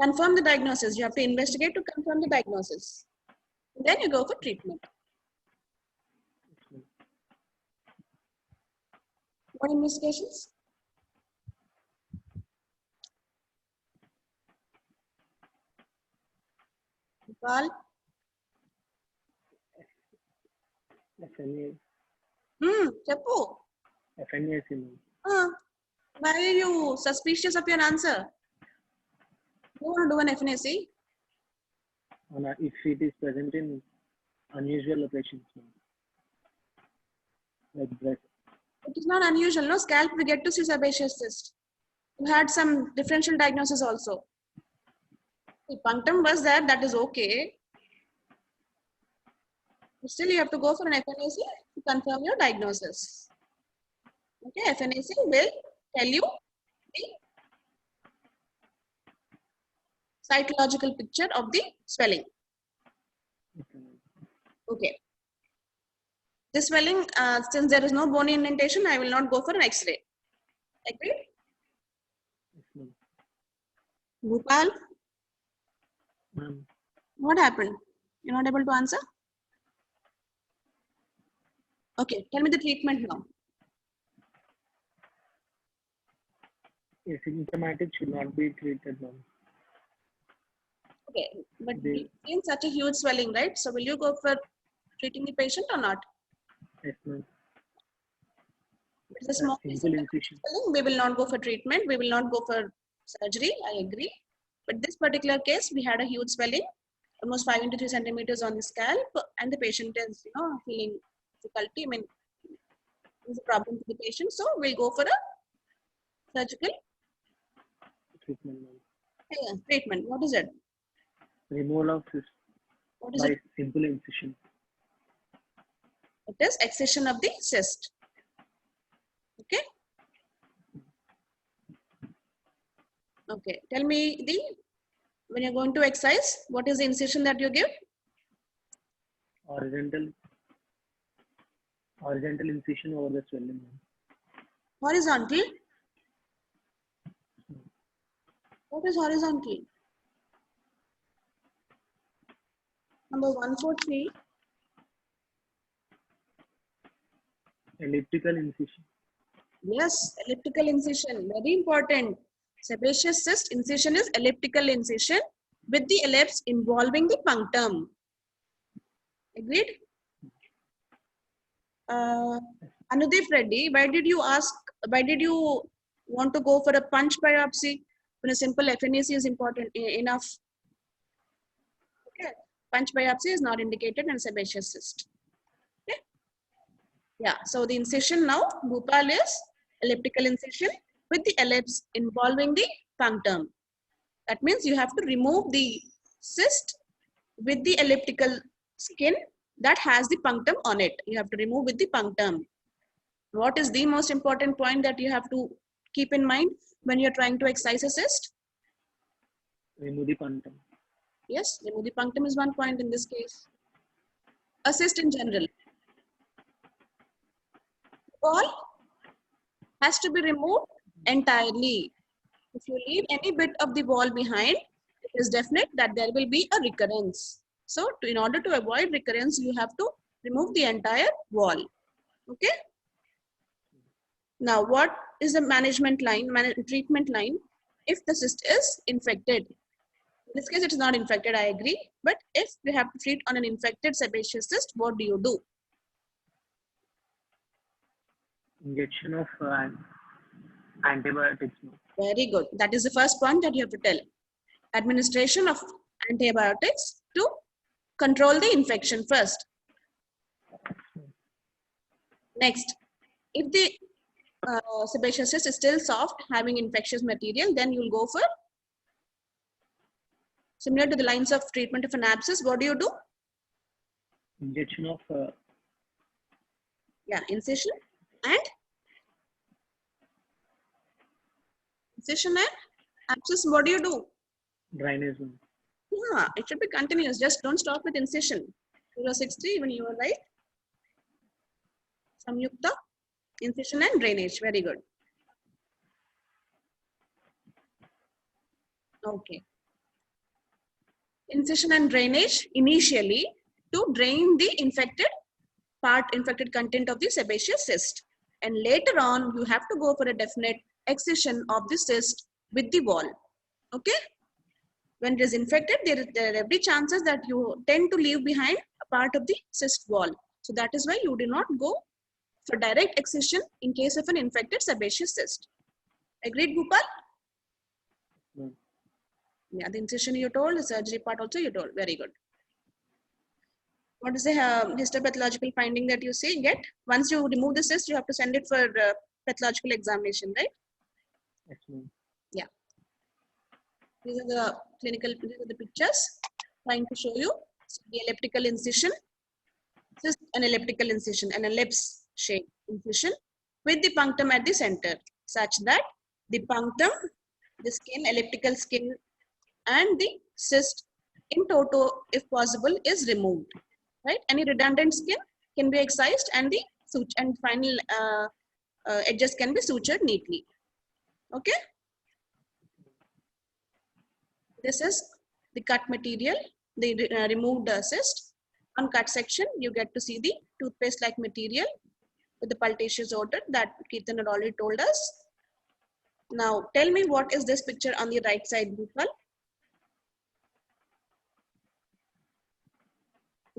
Speaker 1: confirm the diagnosis? You have to investigate to confirm the diagnosis. Then you go for treatment. What investigations? Gopal?
Speaker 3: FNA.
Speaker 1: Cheppu.
Speaker 3: FNA.
Speaker 1: Why are you suspicious of your answer? You want to do an FNAC?
Speaker 3: If it is present in unusual locations, like breast.
Speaker 1: It is not unusual, no? Scalp, we get to see sebaceous cyst. You had some differential diagnosis also. The punctum was there, that is okay. Still, you have to go for an FNAC to confirm your diagnosis. Okay, FNAC will tell you the cytological picture of the swelling. Okay. This swelling, since there is no bony indentation, I will not go for an X-ray. Agreed? Gopal? What happened? You're not able to answer? Okay, tell me the treatment now.
Speaker 3: Asymptomatic should not be treated now.
Speaker 1: Okay, but we've seen such a huge swelling, right? So will you go for treating the patient or not?
Speaker 3: Yes, ma'am.
Speaker 1: It's a small swelling. We will not go for treatment. We will not go for surgery. I agree. But this particular case, we had a huge swelling, almost 5 into 3 centimeters on the scalp, and the patient is, feeling difficulty. I mean, it's a problem for the patient. So we'll go for a surgical
Speaker 3: treatment.
Speaker 1: Yeah, treatment. What is it?
Speaker 3: Removal of cyst by simple incision.
Speaker 1: It is excision of the cyst. Okay. Okay. Tell me when you're going to excise, what is the incision that you give?
Speaker 3: Horizontal incision over the swelling.
Speaker 1: Horizontal. What is horizontal? Number 143.
Speaker 3: Elliptical incision.
Speaker 1: Yes, elliptical incision. Very important. Sebaceous cyst incision is elliptical incision with the ellipse involving the punctum. Agreed? Anudeep Reddy, why did you want to go for a punch biopsy when a simple FNAC is important enough? Okay. Punch biopsy is not indicated in sebaceous cyst. Okay. Yeah, so the incision now, Bhupal, is elliptical incision with the ellipse involving the punctum. That means you have to remove the cyst with the elliptical skin that has the punctum on it. You have to remove with the punctum. What is the most important point that you have to keep in mind when you're trying to excise a cyst?
Speaker 3: Remove the punctum.
Speaker 1: Yes, remove the punctum is one point in this case. A cyst in general. Wall has to be removed entirely. If you leave any bit of the wall behind, it is definite that there will be a recurrence. So in order to avoid recurrence, you have to remove the entire wall. Okay. Now, what is the management line, treatment line if the cyst is infected? In this case, it is not infected, I agree. But if you have to treat on an infected sebaceous cyst, what do you do?
Speaker 3: Injection of antibiotics.
Speaker 1: Very good. That is the first point that you have to tell. Administration of antibiotics to control the infection first. Next, if the sebaceous cyst is still soft, having infectious material, then you'll go for, similar to the lines of treatment of an abscess, what do you do?
Speaker 3: Injection of
Speaker 1: incision and abscess. What do you do?
Speaker 3: drainage.
Speaker 1: Yeah, it should be continuous. Just don't stop with incision. 063, even you were right. Samyukta, incision and drainage. Very good. Okay. Incision and drainage initially to drain the infected content of the sebaceous cyst. And later on, you have to go for a definite excision of the cyst with the wall. Okay? When it is infected, there are every chances that you tend to leave behind a part of the cyst wall. So that is why you do not go for direct excision in case of an infected sebaceous cyst. Agreed, Bhupal?
Speaker 3: No.
Speaker 1: Yeah, the incision you told, the surgery part also you told. Very good. What is the histopathological finding that you get? Once you remove the cyst, you have to send it for pathological examination, right?
Speaker 3: Yes, ma'am.
Speaker 1: Yeah. These are the pictures trying to show you the elliptical incision, cyst, an elliptical incision, an ellipse shape incision with the punctum at the center, such that the punctum, the skin, elliptical skin, and the cyst in toto, if possible, is removed. Right? Any redundant skin can be excised, and the and final edges can be sutured neatly. Okay. This is the cut material, the removed cyst. On cut section, you get to see the toothpaste-like material with the pultaceous odor that Keerthan had already told us. Now, tell me what is this picture on the right side, Bhupal?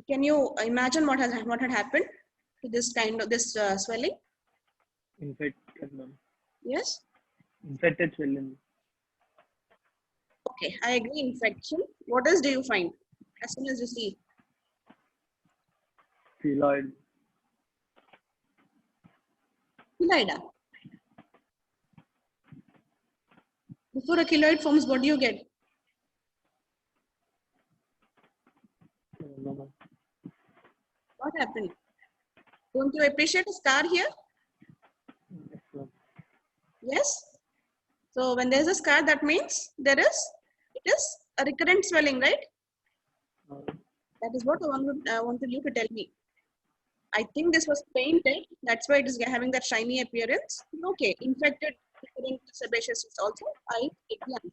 Speaker 1: Can you imagine what had happened to this kind of swelling?
Speaker 3: Infected, ma'am.
Speaker 1: Yes.
Speaker 3: Infected swelling.
Speaker 1: Okay, I agree. Infection. What else do you find as soon as you see?
Speaker 3: Keloid.
Speaker 1: Keloida. Before a keloid forms, what do you get?
Speaker 3: No, ma'am.
Speaker 1: What happened? Don't you appreciate a scar here?
Speaker 3: Yes, ma'am.
Speaker 1: Yes. So when there is a scar, that means it is a recurrent swelling, right? That is what I wanted you to tell me. I think this was painted. That's why it is having that shiny appearance. Okay, infected recurrent sebaceous cyst also. I take the answer.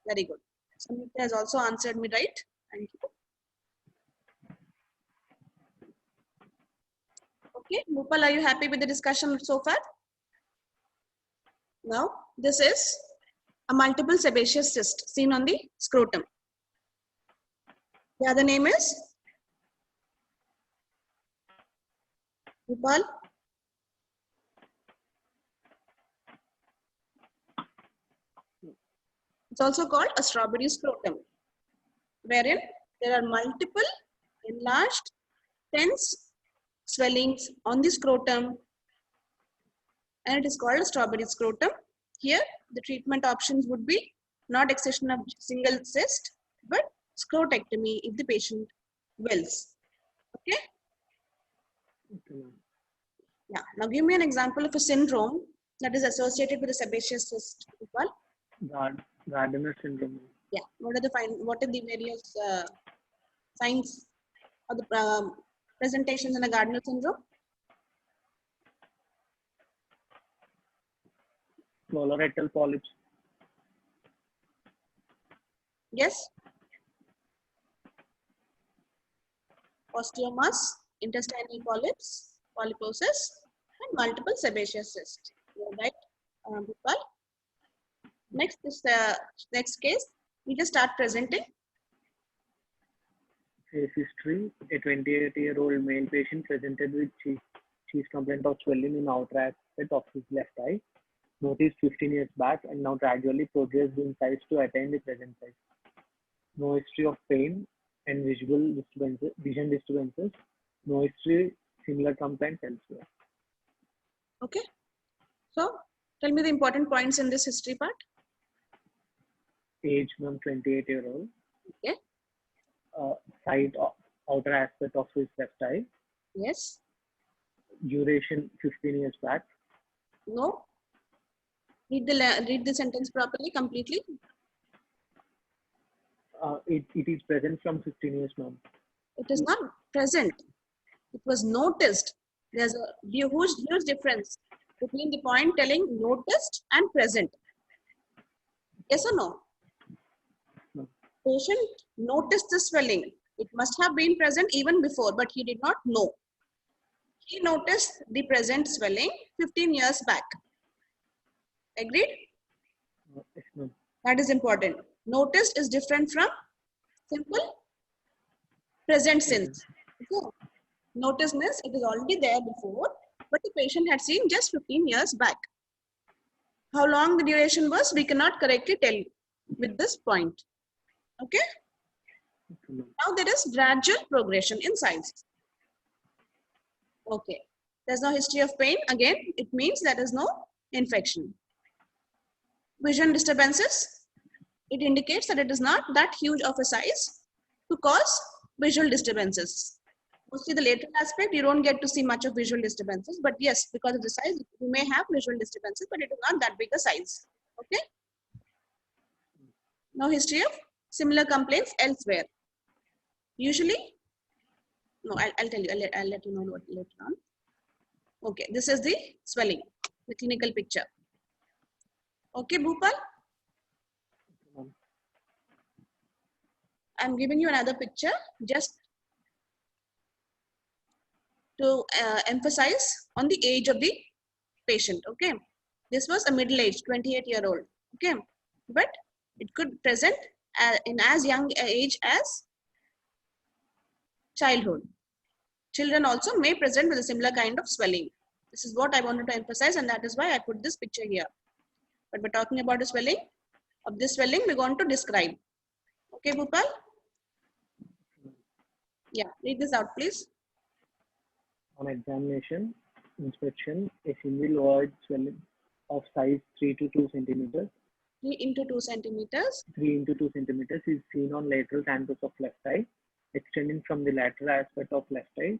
Speaker 1: Very good. Samyukta has also answered me right. Thank you. Okay, Bhupal, are you happy with the discussion so far? Now, this is a multiple sebaceous cyst seen on the scrotum. The other name is Bhupal. It's also called a strawberry scrotum, wherein there are multiple enlarged, tense swellings on the scrotum, and it is called a strawberry scrotum. Here, the treatment options would be not excision of single cyst, but scrotectomy if the patient wills. Okay?
Speaker 3: Okay, ma'am.
Speaker 1: Yeah. Now, give me an example of a syndrome that is associated with a sebaceous cyst. Bhupal.
Speaker 3: Gardner syndrome.
Speaker 1: Yeah. What are the various signs or the presentations in a Gardner syndrome?
Speaker 3: Colorectal polyps.
Speaker 1: Yes. Osteomas, intestinal polyps, polyposis, and multiple sebaceous cysts. You're right, Bhupal. Next is the next case. We just start presenting.
Speaker 3: Case history: a 28-year-old male patient presented with cheese complaint of swelling in outer aspect of his left eye. Noticed 15 years back and now gradually progressed in size to attain the present size. No history of pain and vision disturbances. No history similar complaints elsewhere.
Speaker 1: Okay. So tell me the important points in this history part.
Speaker 3: Age, 28-year-old.
Speaker 1: Okay.
Speaker 3: Side outer aspect of his left eye.
Speaker 1: Yes.
Speaker 3: Duration 15 years back.
Speaker 1: No. Read the sentence properly, completely.
Speaker 3: It is present from 15 years, ma'am.
Speaker 1: It is not present. It was noticed. There's a huge difference between the point telling noticed and present. Yes or no?
Speaker 3: No.
Speaker 1: Patient noticed the swelling. It must have been present even before, but he did not know. He noticed the present swelling 15 years back. Agreed?
Speaker 3: Yes, ma'am.
Speaker 1: That is important. Noticed is different from simple present since. Okay. Notice means it is already there before, but the patient had seen just 15 years back. How long the duration was, we cannot correctly tell with this point. Okay?
Speaker 3: Okay, ma'am.
Speaker 1: Now there is gradual progression in size. Okay. There's no history of pain. Again, it means there is no infection. Vision disturbances. It indicates that it is not that huge of a size to cause visual disturbances. Mostly the lateral aspect, you don't get to see much of visual disturbances, but yes, because of the size, you may have visual disturbances, but it is not that big a size. Okay. No history of similar complaints elsewhere. Usually, no, I'll tell you, I'll let you know later on. Okay, this is the swelling, the clinical picture. Okay, Bhupal?
Speaker 3: Ma'am.
Speaker 1: I'm giving you another picture just to emphasize on the age of the patient. Okay, this was a middle-aged 28-year-old. Okay, but it could present in as young age as childhood. Children also may present with a similar kind of swelling. This is what I wanted to emphasize, and that is why I put this picture here. But we're talking about the swelling. Of this swelling, we're going to describe. Okay, Bhupal? Yeah, read this out, please.
Speaker 3: On examination, inspection, a single word swelling of size 3 to 2 centimeters.
Speaker 1: 3 into 2 centimeters.
Speaker 3: 3 into 2 centimeters is seen on lateral canthus of left eye, extending from the lateral aspect of left eye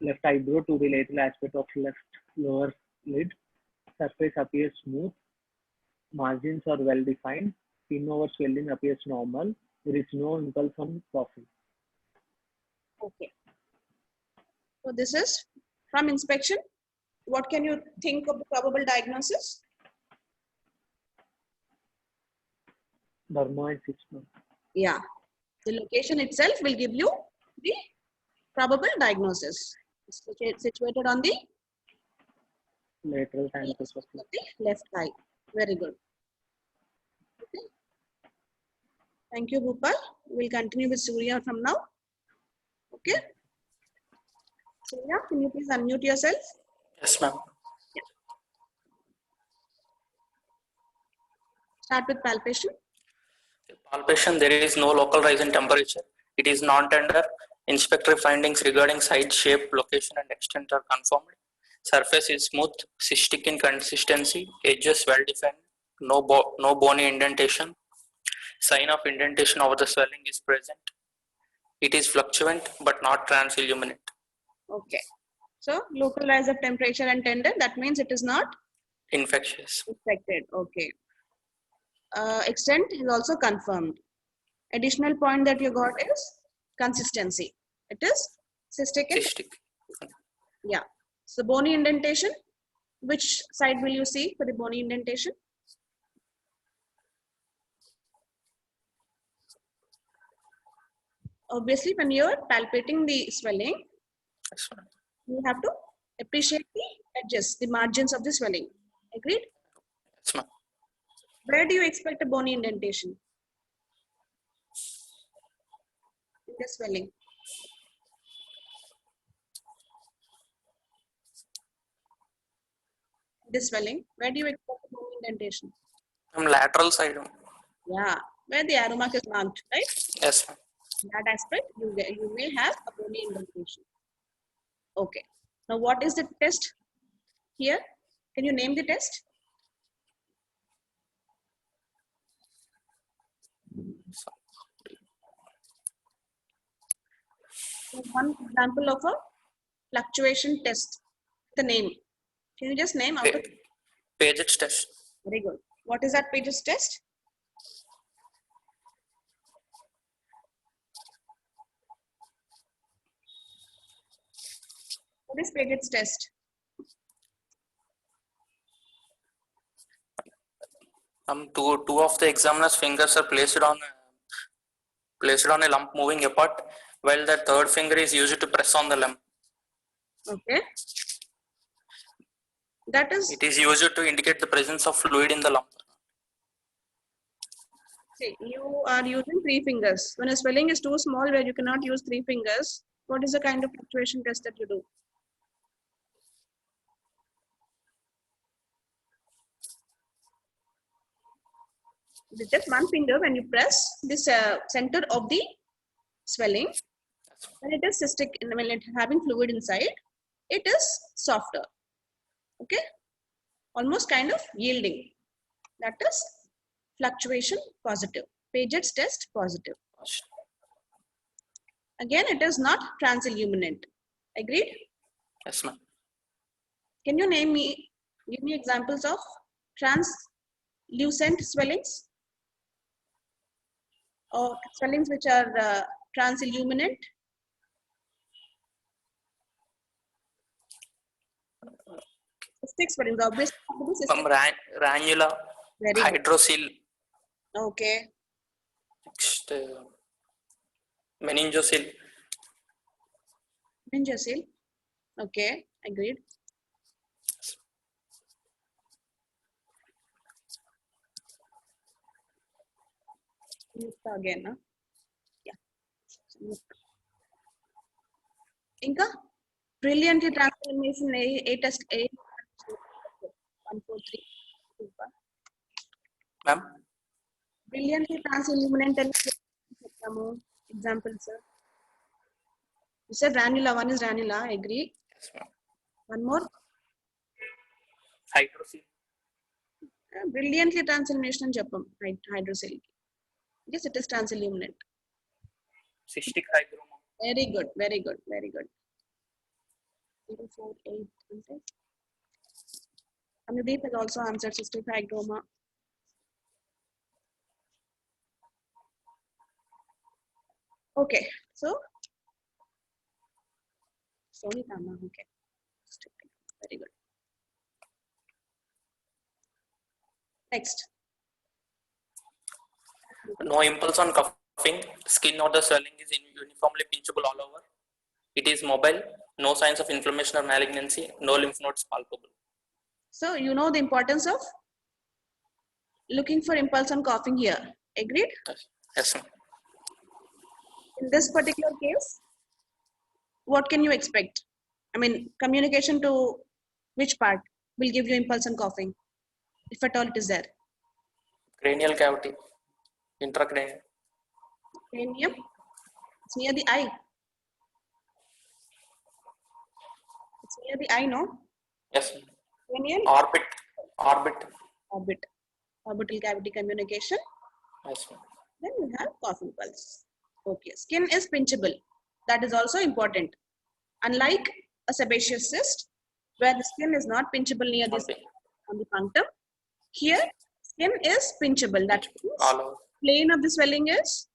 Speaker 3: left eyebrow to the lateral aspect of left lower lid. Surface appears smooth. Margins are well defined. Skin over swelling appears normal. There is no impulse on coughing.
Speaker 1: Okay. So this is from inspection. What can you think of the probable diagnosis?
Speaker 3: Dermoid system.
Speaker 1: Yeah. The location itself will give you the probable diagnosis. It's situated on the
Speaker 3: Lateral tansus of
Speaker 1: of the left eye. Very good. Okay. Thank you, Bhupal. We'll continue with Surya from now. Okay. Surya, can you please unmute yourself?
Speaker 4: Yes, ma'am.
Speaker 1: Start with palpation.
Speaker 4: Palpation, there is no local rise in temperature. It is non-tender. Inspectory findings regarding site, shape, location, and extent are confirmed. Surface is smooth, cystic in consistency, edges well defined, no bony indentation. Sign of indentation over the swelling is present. It is fluctuant but not transilluminant.
Speaker 1: Okay. So local rise of temperature and tender, that means it is not
Speaker 4: Infectious.
Speaker 1: infected. Okay. Extent is also confirmed. Additional point that you got is consistency. It is cystic.
Speaker 4: Cystic.
Speaker 1: Yeah. So bony indentation, which side will you see for the bony indentation? Obviously, when you are palpating the swelling,
Speaker 4: Yes, ma'am.
Speaker 1: you have to appreciate the edges, the margins of the swelling. Agreed?
Speaker 4: Yes, ma'am.
Speaker 1: Where do you expect a bony indentation? In the swelling. This swelling, where do you expect a bony indentation?
Speaker 4: From lateral side.
Speaker 1: Yeah, where the arrow mark is marked, right?
Speaker 4: Yes, ma'am.
Speaker 1: In that aspect, you may have a bony indentation. Okay. Now, what is the test here? Can you name the test? One example of a fluctuation test. The name. Can you just name out of?
Speaker 4: Paget's test.
Speaker 1: Very good. What is that Paget's test? What is Paget's test?
Speaker 4: Two of the examiner's fingers are placed on a lump moving apart, while the third finger is used to press on the lump.
Speaker 1: Okay. That is.
Speaker 4: It is used to indicate the presence of fluid in the lump.
Speaker 1: See, you are using 3 fingers. When a swelling is too small where you cannot use 3 fingers, what is the kind of fluctuation test that you do? With just 1 finger, when you press this center of the swelling, when it is cystic, when it having fluid inside, it is softer. Okay, almost kind of yielding. That is fluctuation positive. Paget's test positive. Again, it is not transilluminant. Agreed?
Speaker 4: Yes, ma'am.
Speaker 1: Can you give me examples of translucent swellings or swellings which are transilluminant? Cystic swellings, obviously.
Speaker 4: Ranula,
Speaker 1: Very good.
Speaker 4: hydrocele,
Speaker 1: Okay.
Speaker 4: next, meningocele.
Speaker 1: Meningocele. Okay, agreed. Again, huh? Yeah. Inka, brilliantly transformation A test A 143.
Speaker 4: Ma'am,
Speaker 1: Brilliantly transilluminant example, sir. You said ranula, one is ranula, I agree.
Speaker 4: yes, ma'am.
Speaker 1: One more.
Speaker 4: Hydrocele.
Speaker 1: Brilliantly transillumination japam, hydrocele. Yes, it is transilluminant.
Speaker 4: Cystic hygroma.
Speaker 1: Very good, very good, very good. 048. Anudeep has also answered cystic hygroma. Okay, so Sonitama, okay. Very good. Next.
Speaker 4: No impulse on coughing. Skin or the swelling is uniformly pinchable all over. It is mobile. No signs of inflammation or malignancy. No lymph nodes palpable.
Speaker 1: So you know the importance of looking for impulse on coughing here. Agreed?
Speaker 4: Yes, ma'am.
Speaker 1: In this particular case, what can you expect? I mean, communication to which part will give you impulse on coughing, if at all it is there?
Speaker 4: Cranial cavity. Intracranial.
Speaker 1: Cranium, it's near the eye. It's near the eye, no?
Speaker 4: Yes, ma'am.
Speaker 1: Cranial,
Speaker 4: Orbit.
Speaker 1: orbital cavity communication.
Speaker 4: Yes, ma'am.
Speaker 1: Then you have coughing pulse. Okay, skin is pinchable. That is also important. Unlike a sebaceous cyst, where the skin is not pinchable near this on the punctum, here skin is pinchable. That means
Speaker 4: All over.
Speaker 1: plane of the swelling is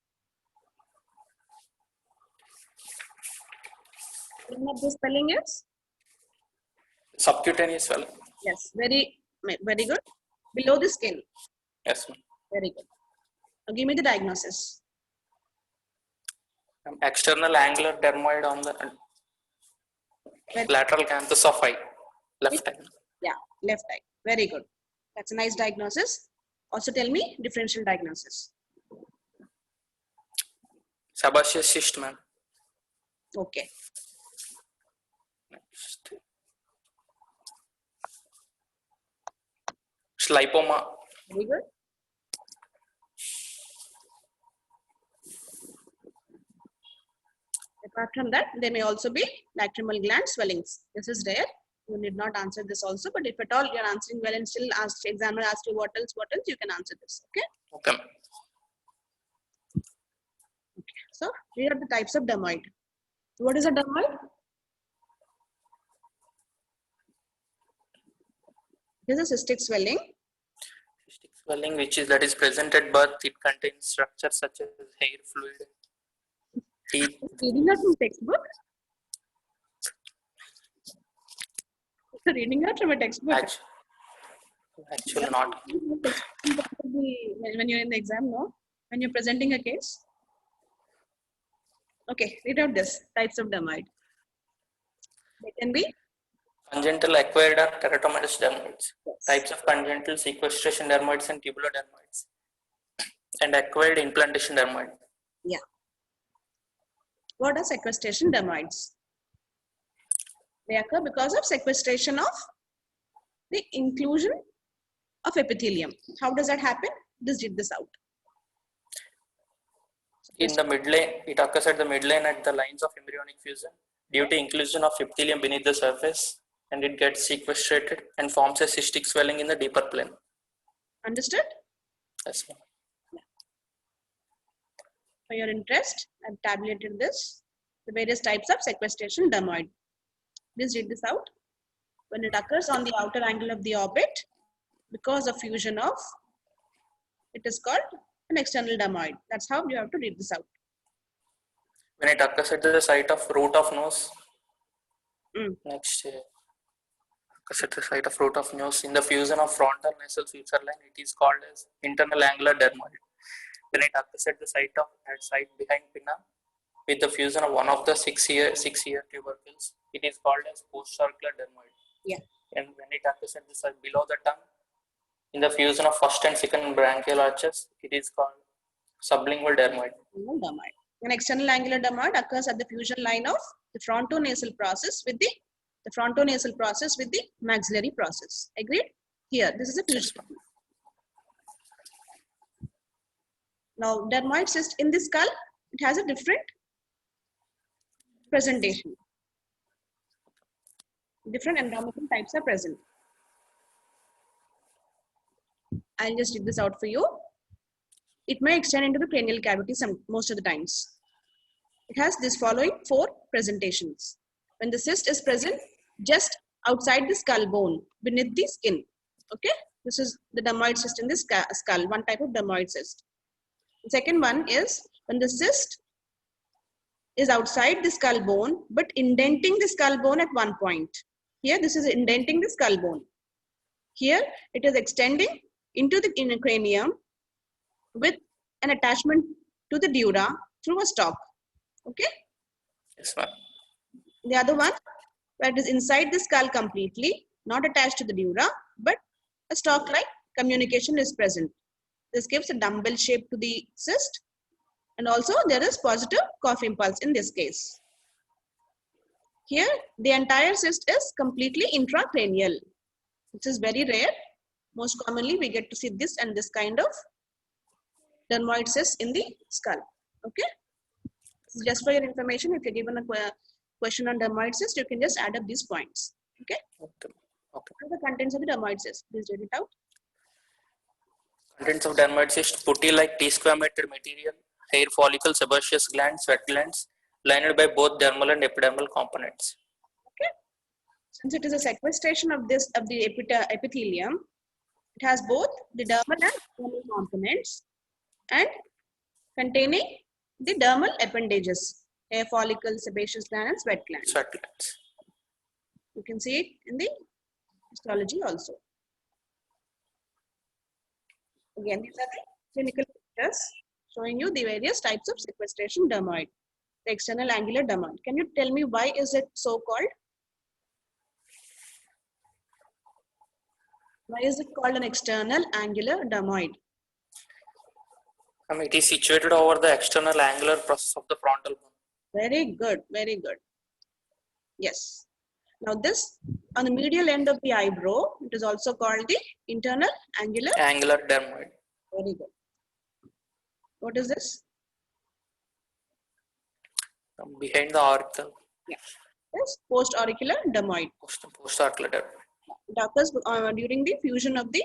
Speaker 1: plane of the swelling is
Speaker 4: Subcutaneous swelling.
Speaker 1: yes, very good. Below the skin,
Speaker 4: Yes, ma'am.
Speaker 1: very good. Now give me the diagnosis.
Speaker 4: External angular dermoid on the lateral canthus of eye. Left eye.
Speaker 1: Yeah, left eye. Very good. That's a nice diagnosis. Also tell me differential diagnosis.
Speaker 4: Sebaceous cyst, ma'am.
Speaker 1: Okay.
Speaker 4: Next. Lipoma.
Speaker 1: Very good. Apart from that, there may also be lacrimal gland swellings. This is rare. You need not answer this also, but if at all you are answering well and still examiner asks you what else, you can answer this. Okay.
Speaker 4: Okay.
Speaker 1: So here are the types of dermoid. What is a dermoid? This is a cystic swelling.
Speaker 4: Cystic swelling, that is present at birth. It contains structures such as hair fluid, teeth.
Speaker 1: Reading out from textbook. Reading out from a textbook.
Speaker 4: Actually not.
Speaker 1: When you're in the exam, no? When you're presenting a case. Okay, read out this types of dermoid. They can be
Speaker 4: Congenital acquired or keratomatous dermoids.
Speaker 1: yes.
Speaker 4: Types of congenital sequestration dermoids and tubular dermoids. And acquired implantation dermoid.
Speaker 1: Yeah. What are sequestration dermoids? They occur because of sequestration of the inclusion of epithelium. How does that happen? Just read this out.
Speaker 4: In the midline, it occurs at the midline at the lines of embryonic fusion due to inclusion of epithelium beneath the surface, and it gets sequestrated and forms a cystic swelling in the deeper plane.
Speaker 1: Understood?
Speaker 4: Yes, ma'am.
Speaker 1: For your interest, I've tabulated this. The various types of sequestration dermoid. Please read this out. When it occurs on the outer angle of the orbit, because of fusion of, it is called an external dermoid. That's how you have to read this out.
Speaker 4: When it occurs at the site of root of nose, next occurs at the site of root of nose in the fusion of frontal nasal suture line, it is called as internal angular dermoid. When it occurs at the site behind pinna with the fusion of one of the six ear tubercles, it is called as postcircular dermoid.
Speaker 1: Yeah.
Speaker 4: And when it occurs at the site below the tongue in the fusion of first and second branchial arches, it is called sublingual dermoid.
Speaker 1: An external angular dermoid occurs at the fusion line of the frontonasal process with the maxillary process. Agreed? Here, this is a fusion. Now, dermoid cyst in the skull, it has a different presentation. Different anatomical types are present. I'll just read this out for you. It may extend into the cranial cavity most of the times. It has this following 4 presentations. When the cyst is present just outside the skull bone, beneath the skin. Okay, this is the dermoid cyst in the skull, one type of dermoid cyst. The second one is when the cyst is outside the skull bone, but indenting the skull bone at one point. Here, this is indenting the skull bone. Here, it is extending into the inner cranium with an attachment to the dura through a stalk. Okay.
Speaker 4: Yes, ma'am.
Speaker 1: The other one, where it is inside the skull completely, not attached to the dura, but a stalk-like communication is present. This gives a dumbbell shape to the cyst, and also there is positive cough impulse in this case. Here, the entire cyst is completely intracranial, which is very rare. Most commonly, we get to see this and this kind of dermoid cyst in the skull. Okay. So just for your information, if you're given a question on dermoid cyst, you can just add up these points. Okay.
Speaker 4: Okay. Okay.
Speaker 1: What are the contents of the dermoid cyst? Please read it out.
Speaker 4: Contents of dermoid cyst: putty-like T-squamated material, hair follicle, sebaceous glands, sweat glands, lined by both dermal and epidermal components.
Speaker 1: Okay. Since it is a sequestration of the epithelium, it has both the dermal and epidermal components and containing the dermal appendages, hair follicle, sebaceous gland, and sweat gland.
Speaker 4: Sweat glands.
Speaker 1: You can see it in the histology also. Again, these are the clinical pictures showing you the various types of sequestration dermoid. The external angular dermoid. Can you tell me why is it so called? Why is it called an external angular dermoid?
Speaker 4: It is situated over the external angular process of the frontal bone.
Speaker 1: Very good, very good. Yes. Now this, on the medial end of the eyebrow, it is also called the internal angular
Speaker 4: dermoid.
Speaker 1: Very good. What is this?
Speaker 4: Behind the auricle.
Speaker 1: Yeah. Yes, post-auricular dermoid.
Speaker 4: Post-auricular dermoid.
Speaker 1: It occurs during the fusion of the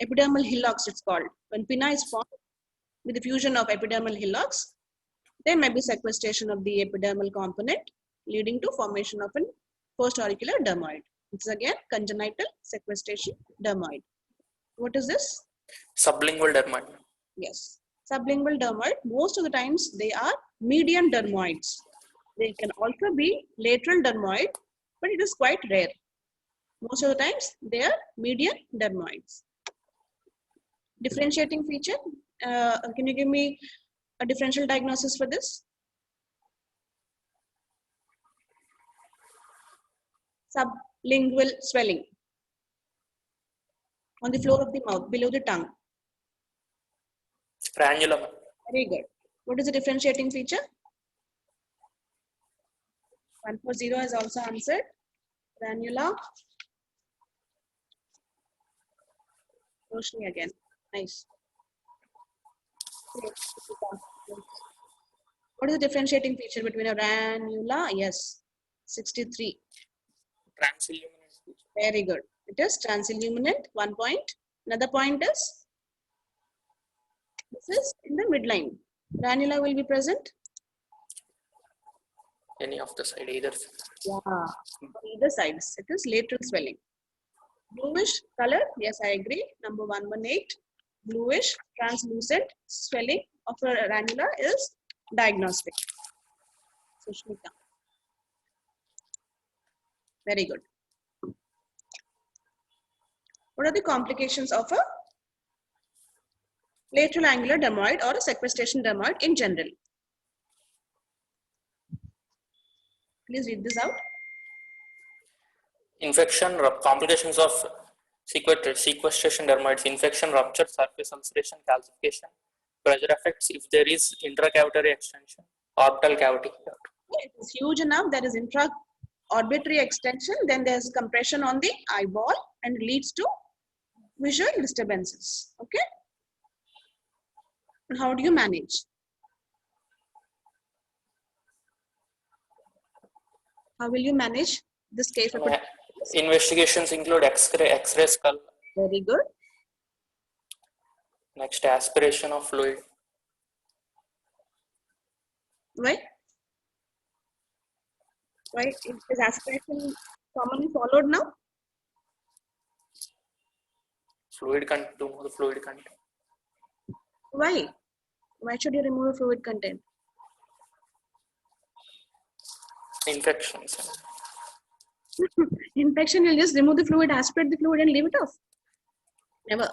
Speaker 1: epidermal hillocks, it's called. When pinna is formed with the fusion of epidermal hillocks, there may be sequestration of the epidermal component, leading to formation of a post-auricular dermoid. This is again congenital sequestration dermoid. What is this?
Speaker 4: Sublingual dermoid.
Speaker 1: Yes. Sublingual dermoid, most of the times they are median dermoids. They can also be lateral dermoid, but it is quite rare. Most of the times they are median dermoids. Differentiating feature, can you give me a differential diagnosis for this? Sublingual swelling on the floor of the mouth, below the tongue.
Speaker 4: Ranula.
Speaker 1: Very good. What is the differentiating feature? 140 has also answered. Ranula. Roshni again. Nice. What is the differentiating feature between a ranula? Yes. 63.
Speaker 4: Transilluminant.
Speaker 1: Very good. It is transilluminant. 1 point. Another point is this is in the midline. Ranula will be present.
Speaker 4: Any of the side, either.
Speaker 1: Yeah. On either sides. It is lateral swelling. Bluish color. Yes, I agree. Number 118. Bluish, translucent swelling of a ranula is diagnostic. Sushmita. Very good. What are the complications of a lateral angular dermoid or a sequestration dermoid in general? Please read this out.
Speaker 4: Infection, complications of sequestration dermoids: infection, rupture, surface ulceration, calcification, pressure effects if there is intracavitary extension, orbital cavity.
Speaker 1: It is huge enough, there is intra-orbitary extension, then there is compression on the eyeball and leads to visual disturbances. Okay. And how do you manage? How will you manage this case?
Speaker 4: Investigations include X-ray skull.
Speaker 1: Very good.
Speaker 4: Next, aspiration of fluid.
Speaker 1: Why? Why is aspiration commonly followed now?
Speaker 4: Fluid content, to the fluid content.
Speaker 1: Why? Why should you remove fluid content?
Speaker 4: Infections.
Speaker 1: Infection, you'll just remove the fluid, aspirate the fluid and leave it off. Never.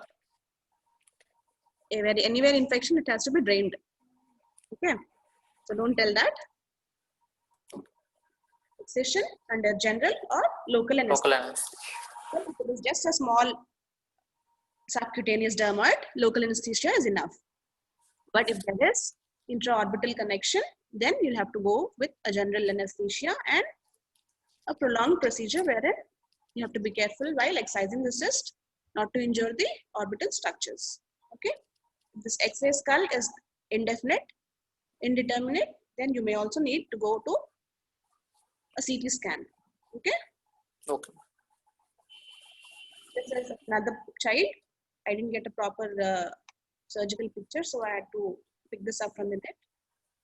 Speaker 1: Anywhere infection, it has to be drained. Okay. So don't tell that. Excision under general or local anesthesia.
Speaker 4: Local anesthesia.
Speaker 1: If it is just a small subcutaneous dermoid, local anesthesia is enough. But if there is intraorbital connection, then you'll have to go with a general anesthesia and a prolonged procedure wherein you have to be careful while excising the cyst not to injure the orbital structures. Okay. If this X-ray skull is indefinite, indeterminate, then you may also need to go to a CT scan. Okay.
Speaker 4: Okay.
Speaker 1: This is another child. I didn't get a proper surgical picture, so I had to pick this up from the net.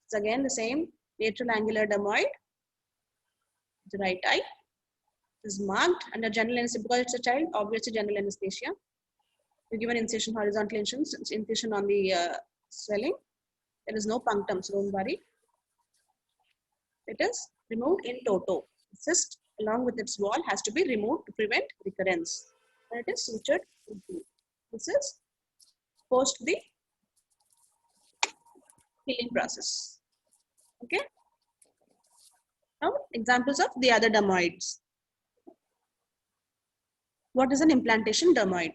Speaker 1: It's again the same lateral angular dermoid. The right eye is marked under general anesthesia because it's a child. Obviously, general anesthesia. You give an incision, horizontal incision on the swelling. There is no punctum, so don't worry. It is removed in toto. The cyst along with its wall has to be removed to prevent recurrence. And it is sutured into. This is post the healing process. Okay. Now examples of the other dermoids. What is an implantation dermoid?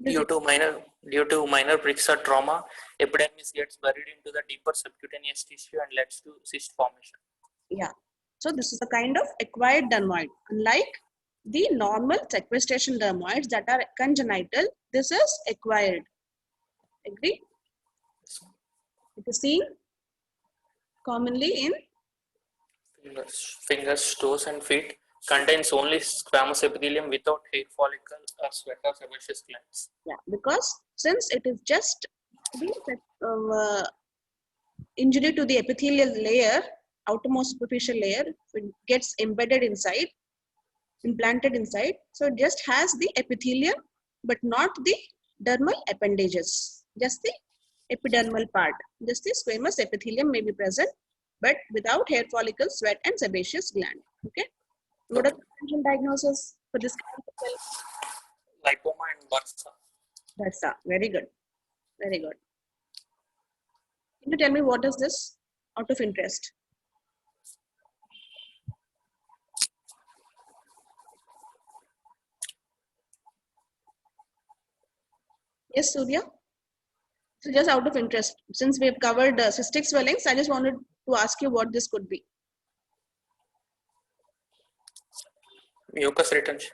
Speaker 4: Due to minor pricks or trauma, epidermis gets buried into the deeper subcutaneous tissue and leads to cyst formation.
Speaker 1: Yeah. So this is a kind of acquired dermoid. Unlike the normal sequestration dermoids that are congenital, this is acquired. Agree? It is seen commonly in
Speaker 4: Fingers, toes, and feet. Contains only squamous epithelium without hair follicle or sweat or sebaceous glands.
Speaker 1: yeah, because since it is just the injury to the epithelial layer, outermost superficial layer, it gets embedded inside, implanted inside. So it just has the epithelium, but not the dermal appendages, just the epidermal part. Just the squamous epithelium may be present, but without hair follicles, sweat, and sebaceous gland. Okay. What are the differential diagnosis for this kind of cell?
Speaker 4: Lipoma and bursa.
Speaker 1: Bursa. Very good. Very good. Can you tell me what is this out of interest? Yes, Surya? So just out of interest, since we have covered cystic swellings, I just wanted to ask you what this could be.
Speaker 4: Mucus retention.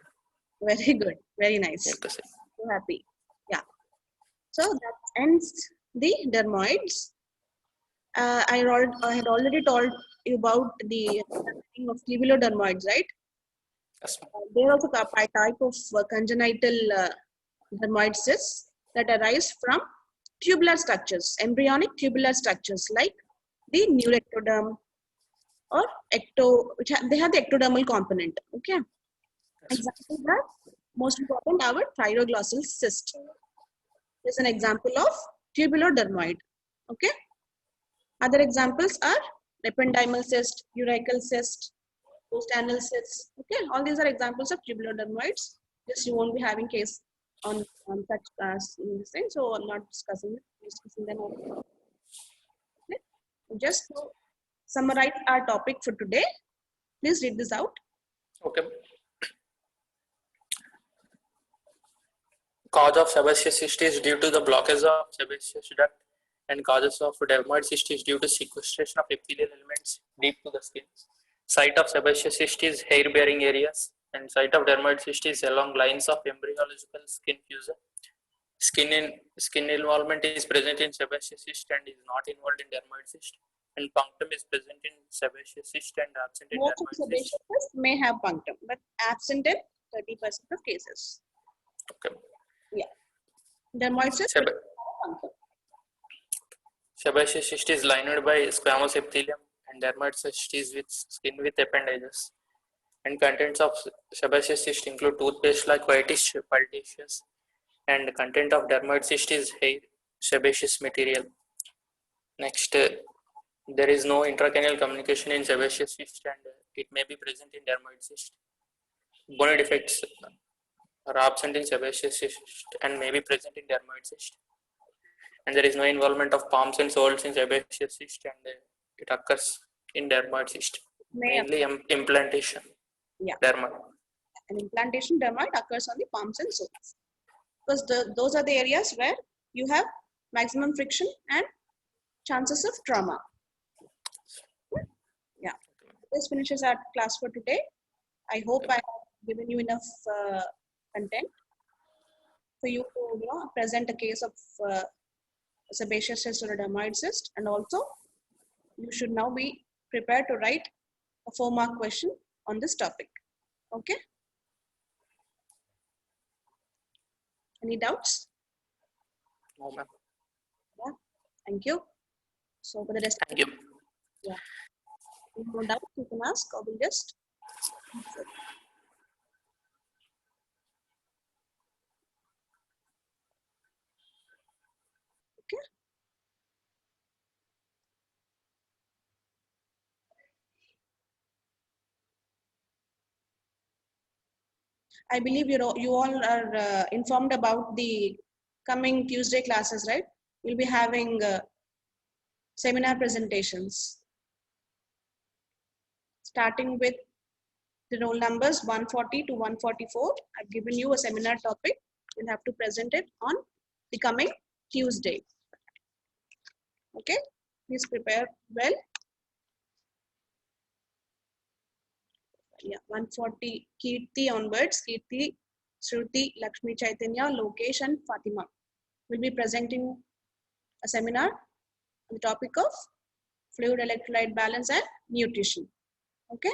Speaker 1: Very good. Very nice.
Speaker 4: Mucus.
Speaker 1: So happy. Yeah. So that ends the dermoids. I had already told you about the of tubulodermoids, right?
Speaker 4: Yes.
Speaker 1: They are also a type of congenital dermoid cysts that arise from tubular structures, embryonic tubular structures like the neuroectoderm or they have the ectodermal component. Okay. Examples are most important our thyroglossal cyst. Is an example of tubulodermoid. Okay. Other examples are ependymal cyst, urachal cyst, postanal cyst. Okay. All these are examples of tubulodermoids. Just you won't be having case on such in this thing, so I'm not discussing them. Okay. Just to summarize our topic for today, please read this out.
Speaker 4: Okay. Cause of sebaceous cyst is due to the blockage of sebaceous duct, and causes of dermoid cyst is due to sequestration of epithelial elements deep to the skin. Site of sebaceous cyst is hair-bearing areas, and site of dermoid cyst is along lines of embryological skin fusion. Skin involvement is present in sebaceous cyst and is not involved in dermoid cyst, and punctum is present in sebaceous cyst and absent in
Speaker 1: Most of
Speaker 4: dermoid
Speaker 1: sebaceous
Speaker 4: cyst.
Speaker 1: cysts may have punctum, but absent in 30% of cases.
Speaker 4: Okay.
Speaker 1: Yeah. Dermoid cyst
Speaker 4: Seb-
Speaker 1: punctum.
Speaker 4: Sebaceous cyst is lined by squamous epithelium and dermoid cyst is with skin with appendages. And contents of sebaceous cyst include toothpaste like whitish pultaceous, and content of dermoid cyst is hair sebaceous material. Next, there is no intracranial communication in sebaceous cyst, and it may be present in dermoid cyst. Bony defects are absent in sebaceous cyst and may be present in dermoid cyst. And there is no involvement of palms and soles in sebaceous cyst, and it occurs in dermoid cyst. Mainly implantation.
Speaker 1: Yeah.
Speaker 4: Dermoid.
Speaker 1: An implantation dermoid occurs on the palms and soles, because those are the areas where you have maximum friction and chances of trauma. Yeah. This finishes our class for today. I hope I have given you enough content for you to present a case of sebaceous cyst or a dermoid cyst, and also you should now be prepared to write a 4-mark question on this topic. Okay? Any doubts?
Speaker 4: No, ma'am.
Speaker 1: Yeah. Thank you. So for the rest,
Speaker 4: Thank you.
Speaker 1: yeah. If no doubt, you can ask, or we'll just answer. Okay. I believe you all are informed about the coming Tuesday classes, right? We'll be having seminar presentations, starting with the roll numbers 140 to 144. I've given you a seminar topic. You'll have to present it on the coming Tuesday. Okay, please prepare well. Yeah, 140 Kirti onwards. Kirti, Shruti, Lakshmi Chaitanya, Lokesh and Fatima will be presenting a seminar on the topic of fluid electrolyte balance and nutrition. Okay,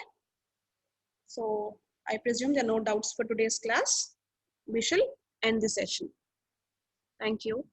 Speaker 1: so I presume there are no doubts for today's class. We shall end the session. Thank you.